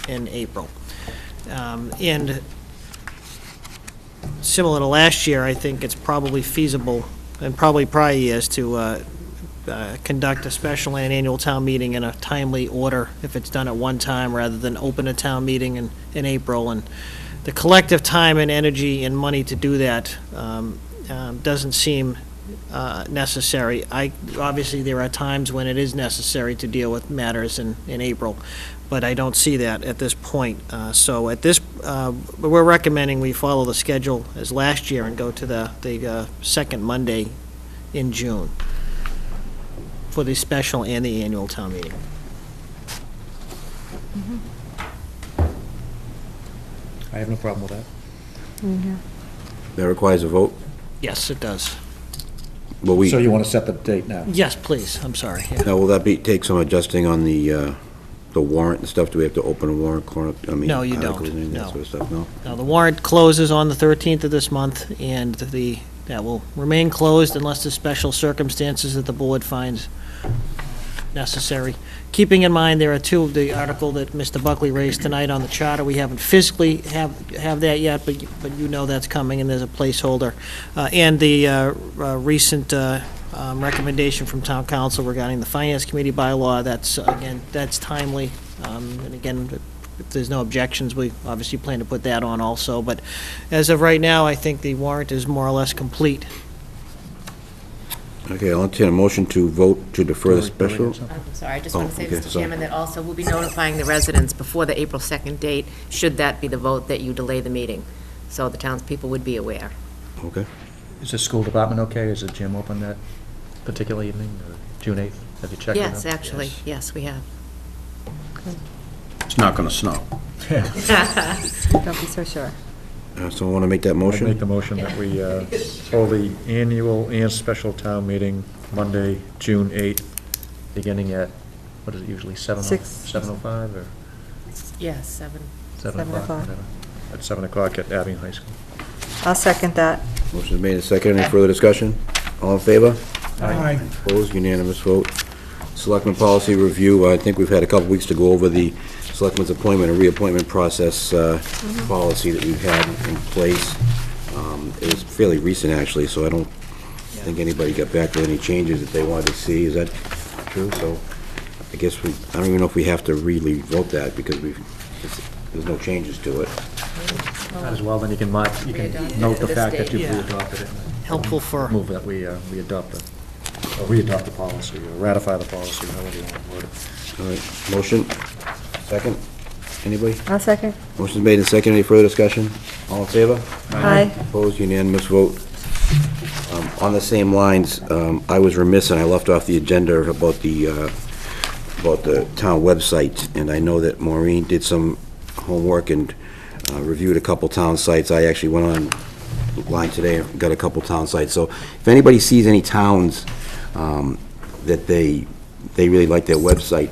in April. And similar to last year, I think it's probably feasible, and probably prior years, to conduct a special and annual town meeting in a timely order if it's done at one time, rather than open a town meeting in April. And the collective time and energy and money to do that doesn't seem necessary. Obviously, there are times when it is necessary to deal with matters in April, but I don't see that at this point. So at this, we're recommending we follow the schedule as last year and go to the second Monday in June for the special and the annual town meeting. I have no problem with that. That requires a vote? Yes, it does. Will we, So you want to set the date now? Yes, please, I'm sorry. Yeah. now, will that take some adjusting on the warrant and stuff? Do we have to open a warrant? No, you don't. articles and that No. sort of stuff, no? Now, the warrant closes on the 13th of this month, and that will remain closed unless there's special circumstances that the board finds necessary. Keeping in mind, there are two, the article that Mr. Buckley raised tonight on the charter, we haven't physically have that yet, but you know that's coming, and there's a placeholder. And the recent recommendation from town council regarding the finance committee bylaw, that's timely. And again, if there's no objections, we obviously plan to put that on also. But as of right now, I think the warrant is more or less complete. Okay, I'll entertain a motion to vote to defer the special. I'm sorry, I just want to say, okay, Mr. sorry. Chairman, that also we'll be notifying the residents before the April 2nd date, should that be the vote, that you delay the meeting, so the townspeople would be aware. Okay. Is the school department okay? Is the gym open that particular evening, or June 8th? Have you checked with them? Yes, actually, yes, we have. It's not going to snow. Don't be so sure. Someone want to make that I motion? make the motion that we hold the annual and special town meeting Monday, June 8th, beginning at, what is it usually, 7:05 or Yes, 7. 7 7 o'clock? o'clock. Whatever. At 7 o'clock at Abington High School. I'll second that. Motion is made and seconded. Any further discussion? All in favor? Aye. Opposed? Unanimous vote. Selectmen policy review. I think we've had a couple weeks to go over the selectmen's appointment and reappointment process policy that we've had in place. It was fairly recent, actually, so I don't think anybody got back with any changes that they wanted to see. Is that true? So I guess I don't even know if we have to really vote that because there's no changes to it. Might as well, then you can note the fact that you re-adopted it. Helpful for, Move that we re-adopt the policy, or ratify the policy, however you want to word it. All right, motion, second? Anybody? I'll second. Motion's made and second. Any further discussion? All in favor? Aye. Opposed, unanimous vote. On the same lines, I was remiss and I left off the agenda about the town website, and I know that Maureen did some homework and reviewed a couple town sites. I actually went online today and got a couple town sites. So if anybody sees any towns that they really like their website,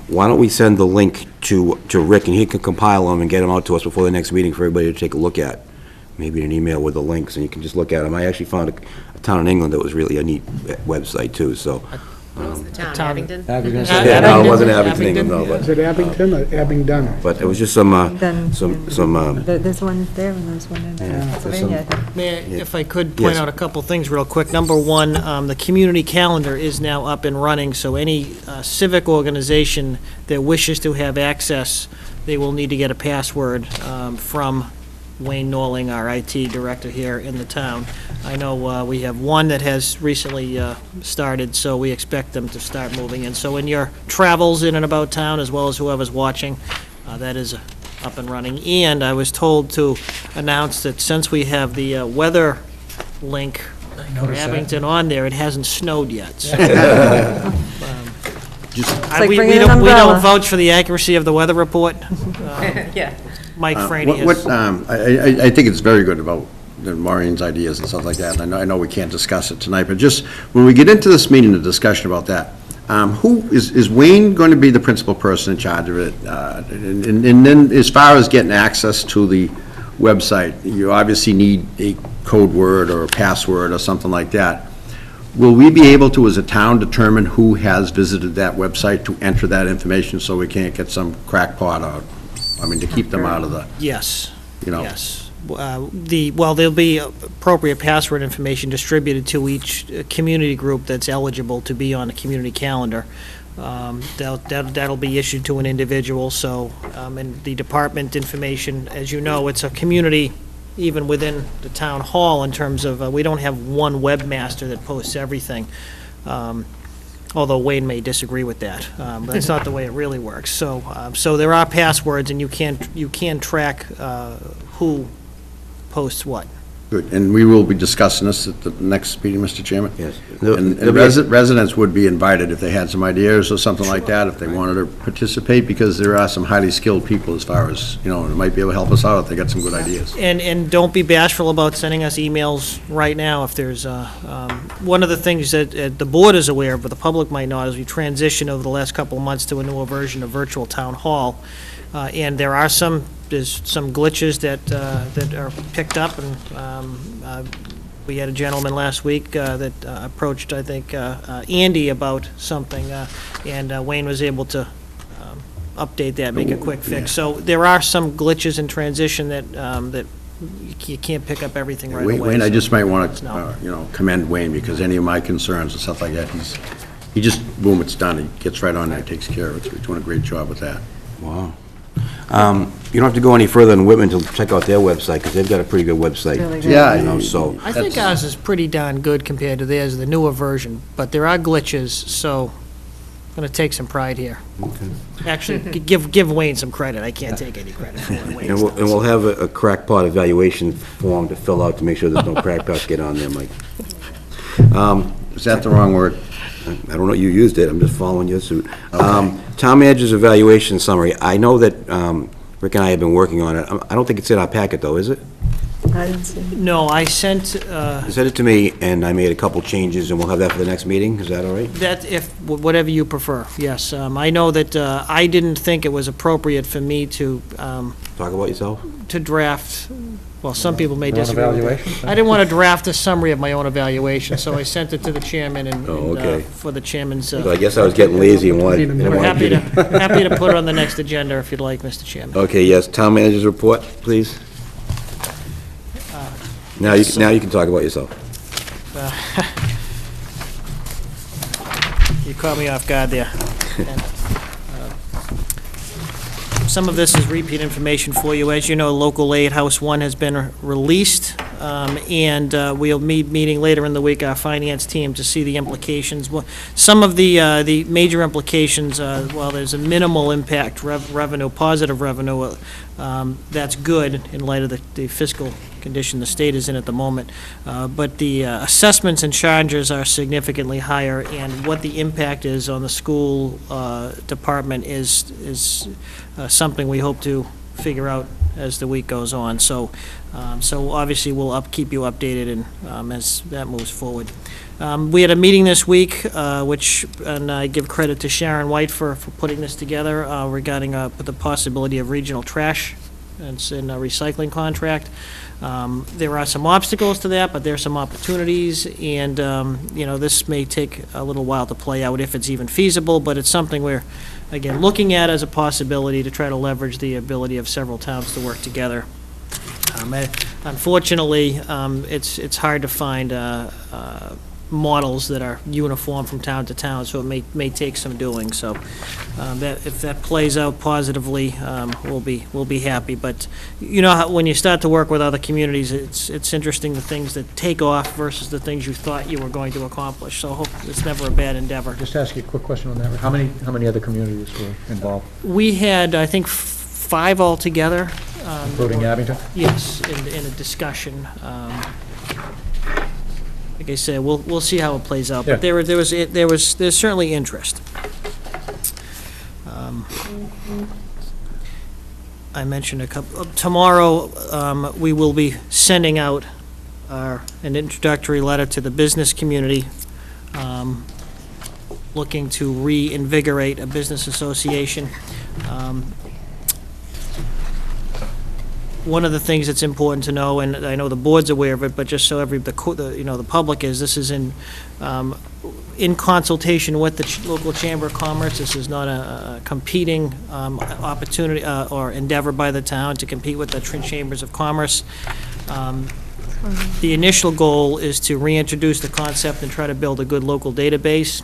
why don't we send the link to Rick, and he can compile them and get them out to us before the next meeting for everybody to take a look at. Maybe an email with the links, and you can just look at them. I actually found a town in England that was really a neat website, too, so. What was the town, Abington? Yeah, no, it wasn't Abington, England, no, Is it Abington or Abingdon? but it was just some, There's one there and there's one in Yeah, Pennsylvania, I think. may I, if I could point Yes. out a couple things real quick. Number one, the community calendar is now up and running, so any civic organization that wishes to have access, they will need to get a password from Wayne Norling, our IT director here in the town. I know we have one that has recently started, so we expect them to start moving in. So in your travels in and about town, as well as whoever's watching, that is up and running. And I was told to announce that since we have the weather link for Abington on there, it hasn't snowed yet. So, like we bringing an don't umbrella. vouch for the accuracy of the weather report. Yeah. Mike Franny has. I think it's very good about Maureen's ideas and stuff like that, and I know we can't discuss it tonight, but just, when we get into this meeting, the discussion about that, who, is Wayne going to be the principal person in charge of it? And then, as far as getting access to the website, you obviously need a code word or a password or something like that. Will we be able to, as a town, determine who has visited that website to enter that information so we can't get some crackpot out? I mean, to keep them out of the, Yes. you know? Yes. There'll be appropriate password information distributed to each community group that's eligible to be on a community calendar. That'll be issued to an individual, so, and the department information, as you know, it's a community, even within the town hall, in terms of, we don't have one webmaster that posts everything. Although Wayne may disagree with that. That's not the way it really works. So there are passwords, and you can track who posts what. Good, and we will be discussing this at the next meeting, Mr. Chairman? Yes. And residents would be invited if they had some ideas or something like that, if they wanted to participate, because there are some highly skilled people as far as, you know, that might be able to help us out if they got some good ideas. And don't be bashful about sending us emails right now if there's, one of the things that the board is aware of, but the public might not, is we transitioned over the last couple of months to a newer version of virtual town hall. And there's some glitches that are picked up, and we had a gentleman last week that approached, I think, Andy about something, and Wayne was able to update that, make a quick fix. So there are some glitches in transition that you can't pick up everything right away. Wayne, I just might want No. to, commend Wayne, because any of my concerns and stuff like that, he just, boom, it's done, he gets right on there, takes care of it, he's doing a great job with that. Wow. You don't have to go any further than Whitman to check out their website, because they've got a pretty good website. Really good. Yeah, You know, so, I think ours is pretty darn good compared to theirs, the newer version, but there are glitches, so I'm going to take some pride here. Actually, give Wayne some credit. I can't take any credit for what Wayne's and done. we'll have a crackpot evaluation form to fill out to make sure there's no crackpots get on there, Mike. Is that the wrong word? I don't know, you used it, I'm just following your suit. Town manager's evaluation summary, I know that Rick and I have been working on it. I don't think it's in our packet, though, is it? I didn't see it. No, I sent, You sent it to me, and I made a couple changes, and we'll have that for the next meeting, is that all right? that, whatever you prefer, yes. I know that I didn't think it was appropriate for me to Talk about yourself? draft, well, some people may Your own disagree with evaluation? that. I didn't want to draft a summary of my own evaluation, so I sent it to the chairman and Oh, okay. for the chairman's. So I guess I was getting lazy and wanted... and We're wanted happy to put it on the next agenda if you'd like, Mr. Chairman. Okay, yes, town manager's report, please. Now you can talk about yourself. You caught me off guard there. And, some of this is repeat information for you. As you know, Local Aid House 1 has been released, and we'll be meeting later in the week, our finance team, to see the implications. Some of the major implications, while there's a minimal impact revenue, positive revenue, that's good in light of the fiscal condition the state is in at the moment. But the assessments and charges are significantly higher, and what the impact is on the school department is something we hope to figure out as the week goes on. So obviously, we'll keep you updated and as that moves forward. We had a meeting this week, and I give credit to Sharon White for putting this together regarding the possibility of regional trash. It's in a recycling contract. There are some obstacles to that, but there are some opportunities, and, this may take a little while to play out if it's even feasible, but it's something we're, again, looking at as a possibility to try to leverage the ability of several towns to work together. Unfortunately, it's hard to find models that are uniform from town to town, so it may take some doing. So if that plays out positively, we'll be happy. But you know how, when you start to work with other communities, it's interesting the things that take off versus the things you thought you were going to accomplish. So I hope it's never a bad endeavor. Just ask you a quick question on that. How many other communities were involved? We had, I think, 5 altogether. Including Abington? Yes, in a discussion. Like I said, we'll see how it plays out, but Yeah. there's certainly interest. I mentioned a couple, tomorrow, we will be sending out an introductory letter to the business community, looking to reinvigorate a business association. One of the things that's important to know, and I know the board's aware of it, but just so the public is, this is in consultation with the local Chamber of Commerce. This is not a competing opportunity or endeavor by the town to compete with the Chambers of Commerce. The initial goal is to reintroduce the concept and try to build a good local database,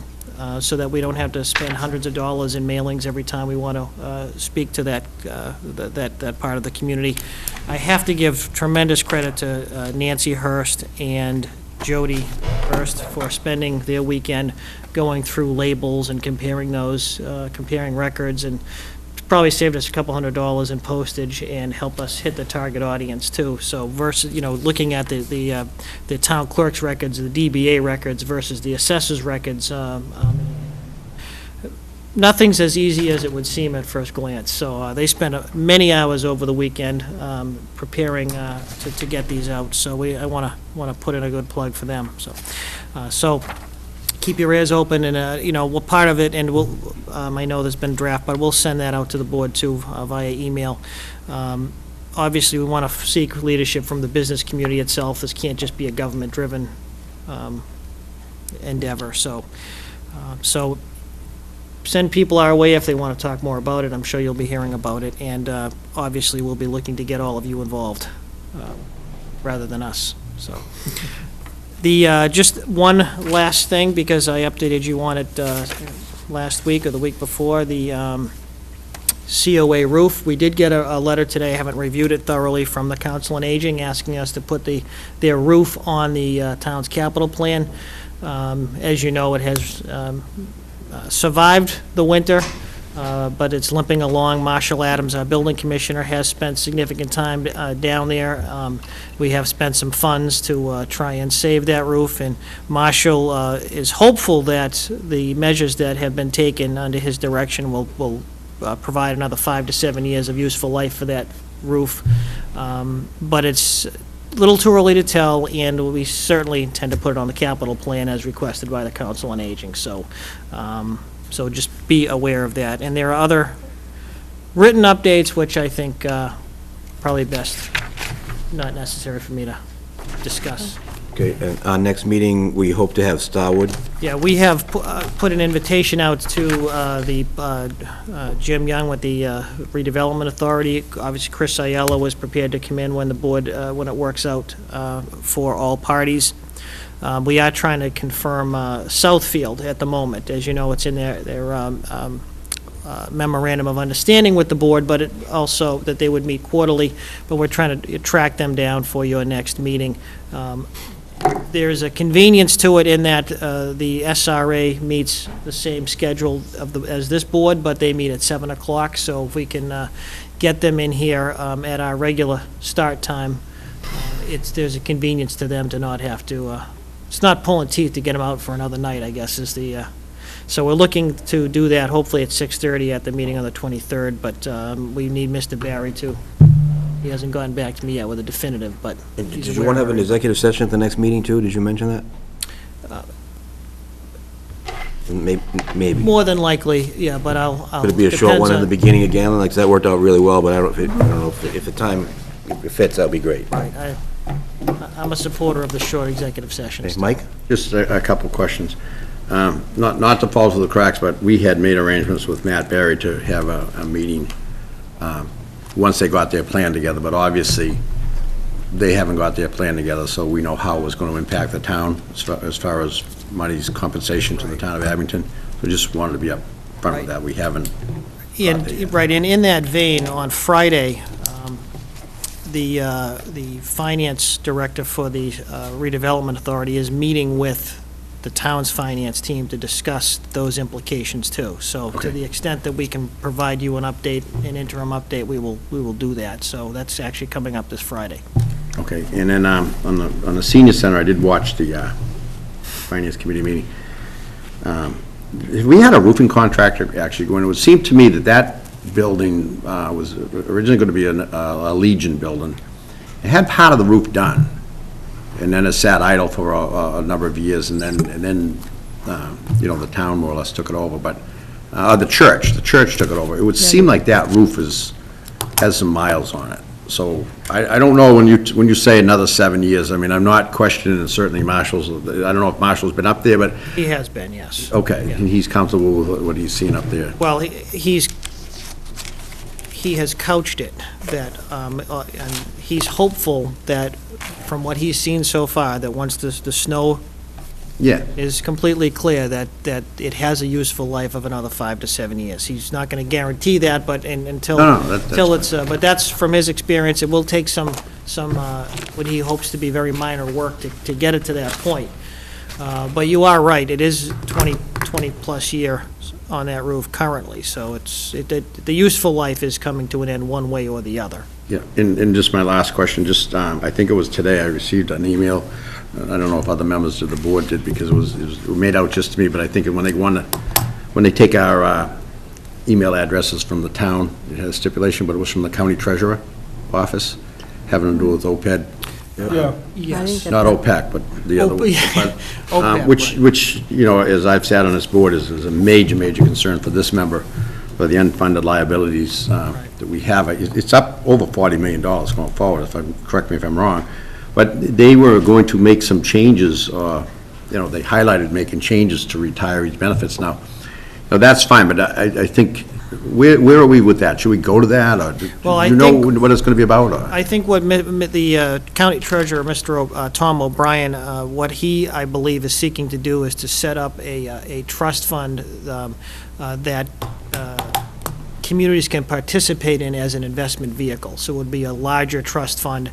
so that we don't have to spend hundreds of dollars in mailings every time we want to speak to that part of the community. I have to give tremendous credit to Nancy Hurst and Jody Hurst for spending their weekend going through labels and comparing those, comparing records, and probably saved us a couple $100 in postage and helped us hit the target audience too. So versus, looking at the town clerk's records, the DBA records versus the assessor's records, nothing's as easy as it would seem at first glance. So they spent many hours over the weekend preparing to get these out. So I want to put in a good plug for them. So keep your ears open, and we're part of it, and I know there's been draft, but we'll send that out to the board too via email. Obviously, we want to seek leadership from the business community itself. This can't just be a government-driven endeavor. So send people our way if they want to talk more about it. I'm sure you'll be hearing about it, and obviously, we'll be looking to get all of you involved rather than us. So. Just one last thing, because I updated you on it last week or the week before, the COA roof. We did get a letter today, I haven't reviewed it thoroughly, from the Council on Aging, asking us to put their roof on the town's capital plan. As you know, it has survived the winter, but it's limping along. Marshall Adams, our building commissioner, has spent significant time down there. We have spent some funds to try and save that roof, and Marshall is hopeful that the measures that have been taken under his direction will provide another 5 to 7 years of useful life for that roof. But it's a little too early to tell, and we certainly intend to put it on the capital plan as requested by the Council on Aging. So just be aware of that. And there are other written updates, which I think probably best not necessary for me to discuss. Okay, and our next meeting, we hope to have Starwood. Yeah, we have put an invitation out to the Jim Young with the Redevelopment Authority. Obviously, Chris Ayala was prepared to come in when the board, when it works out for all parties. We are trying to confirm Southfield at the moment. As you know, it's in their memorandum of understanding with the board, but it also that they would meet quarterly, but we're trying to track them down for your next meeting. There's a convenience to it in that the SRA meets the same schedule as this board, but they meet at 7 o'clock, so if we can get them in here at our regular start time, there's a convenience to them to not have to, it's not pulling teeth to get them out for another night, I guess, is the, so we're looking to do that hopefully at 6:30 at the meeting on the 23rd, but we need Mr. Barry to, he hasn't gotten back to me yet with a definitive, but. And did you want to have an executive session at the next meeting, too? Did you mention that? Maybe. More than likely, yeah, but I'll. Could it be a short one in the beginning again? Like, that worked out really well, but I don't know if the time fits, that'd be great. Right, I'm a supporter of the short executive sessions. Okay, Mike? Just a couple questions. Not to fall through the cracks, but we had made arrangements with Matt Barry to have a meeting once they got their plan together, but obviously, they haven't got their plan together, so we know how it was going to impact the town as far as money's compensation to the town of Abington. So just wanted to be up front with that. We haven't. Right, and in that vein, on Friday, the finance director for the redevelopment authority is meeting with the town's finance team to discuss those implications too. So to the extent that we can provide you an update, an interim update, we will do that. So that's actually coming up this Friday. Okay, and then on the senior center, I did watch the finance committee meeting. If we had a roofing contractor actually going, it would seem to me that building was originally going to be a Legion building. It had part of the roof done, and then it sat idle for a number of years, and then you know, the town more or less took it over. But the church took it over. It would seem like that roof has some miles on it. So I don't know when you say another 7 years. I mean, I'm not questioning, and certainly Marshall's. I don't know if Marshall's been up there, but He has been, yes. okay, Yeah. and he's comfortable with what he's seen up there. Well, he has couched it that, and he's hopeful that, from what he's seen so far, that once the snow Yeah. is completely clear, that it has a useful life of another 5 to 7 years. He's not going to guarantee that, but until that's it's, but that's from his experience. It will take some what he hopes to be very minor work to get it to that point. But you are right, it is 20-plus year on that roof currently, so the useful life is coming to an end one way or the other. Yeah, and just my last question, just, I think it was today, I received an email. I don't know if other members of the board did, because it was made out just to me, but I think when they take our email addresses from the town, it has a stipulation, but it was from the county treasurer office, having to do with OPED. Yeah. Yes. Not OPEC, but the other one. OPEB, Which, you know, as I've sat on this board, is a major concern for this member, for the unfunded liabilities that we have. It's up over $40 million going forward, correct me if I'm wrong. But they were going to make some changes, you know, they highlighted making changes to retirees' benefits. Now, that's fine, but I think, where are we with that? Should we go to that, or do you know what it's going to be about? Or? I think what the county treasurer, Mr. Tom O'Brien, what he, I believe, is seeking to do is to set up a trust fund that communities can participate in as an investment vehicle. So it would be a larger trust fund,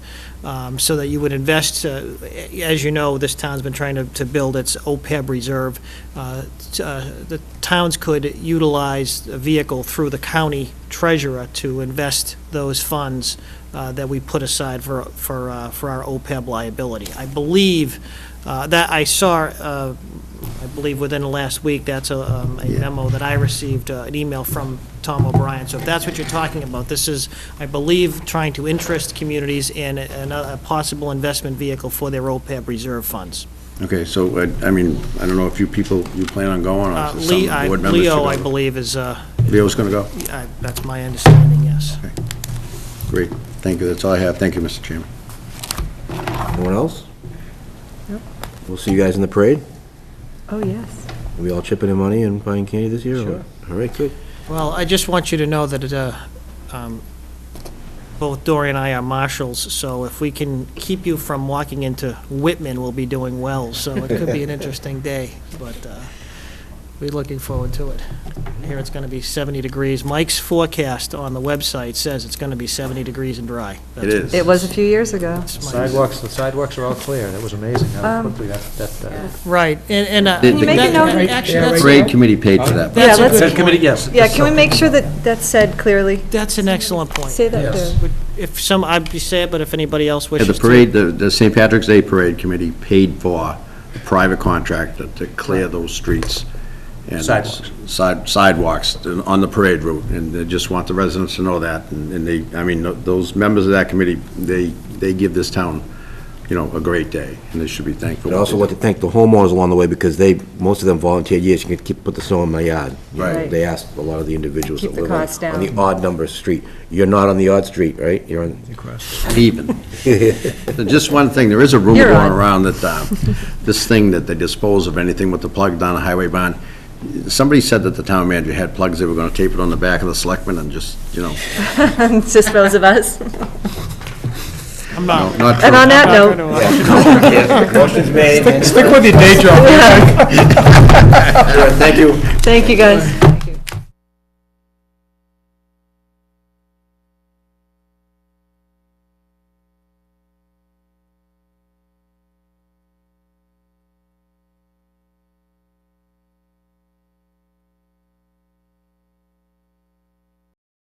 so that you would invest, as you know, this town's been trying to build its OPEB reserve. The towns could utilize a vehicle through the county treasurer to invest those funds that we put aside for our OPEB liability. I believe that I saw, I believe within the last week, that's a memo that I received, an email from Tom O'Brien. So if that's what you're talking about, this is, I believe, trying to interest communities in a possible investment vehicle for their OPEB reserve funds. Okay, so, I mean, I don't know if you plan on going, or is it some board members should Leo, go? I believe, is... Leo's going to go? That's my understanding, yes. Okay. Great, thank you, that's all I have. Thank you, Mr. Chairman. Anyone else? We'll see you guys in the parade. Oh, yes. Are we all chipping in money and buying candy this year? Sure. All right, good. Well, I just want you to know that both Dory and I are marshals, so if we can keep you from walking into Whitman, we'll be doing well. So it could be an interesting day, but we're looking forward to it. Here it's going to be 70 degrees. Mike's forecast on the website says it's going to be 70 degrees and dry. It is. It was a few years ago. The sidewalks are all clear. That was amazing how quickly that. Right, and Can you make a note? actually, The that's, parade committee paid for that. Yeah, that's a let's- good point. Yes. Yeah, can we make sure that that's said clearly? That's an excellent point. Say that clearly. If some, I'd be say it, but if anybody else Yeah, wishes the to. parade, the St. Patrick's Day Parade Committee paid for a private contractor to clear those streets. And Sidewalks. Sidewalks on the parade route, and they just want the residents to know that. And they, I mean, those members of that committee, they give this town, you know, a great day, and they should be thankful. I'd also like to thank the homeowners along the way, because most of them volunteered, yes, you can put the snow in my yard. Right. They asked a lot of the individuals Keep that the live costs on the down. odd number street. You're not on the odd street, right? You're on. Even. Just one thing, there is a rumor You're going on. around that this thing that they dispose of anything with the plug down the highway barn, somebody said that the town manager had plugs, they were gonna tape it on the back of the selectmen and just, you know, Dispose of us. I'm not. not true. And on that note, Motion's made. Stick with your day job. Thank you. thank you, guys.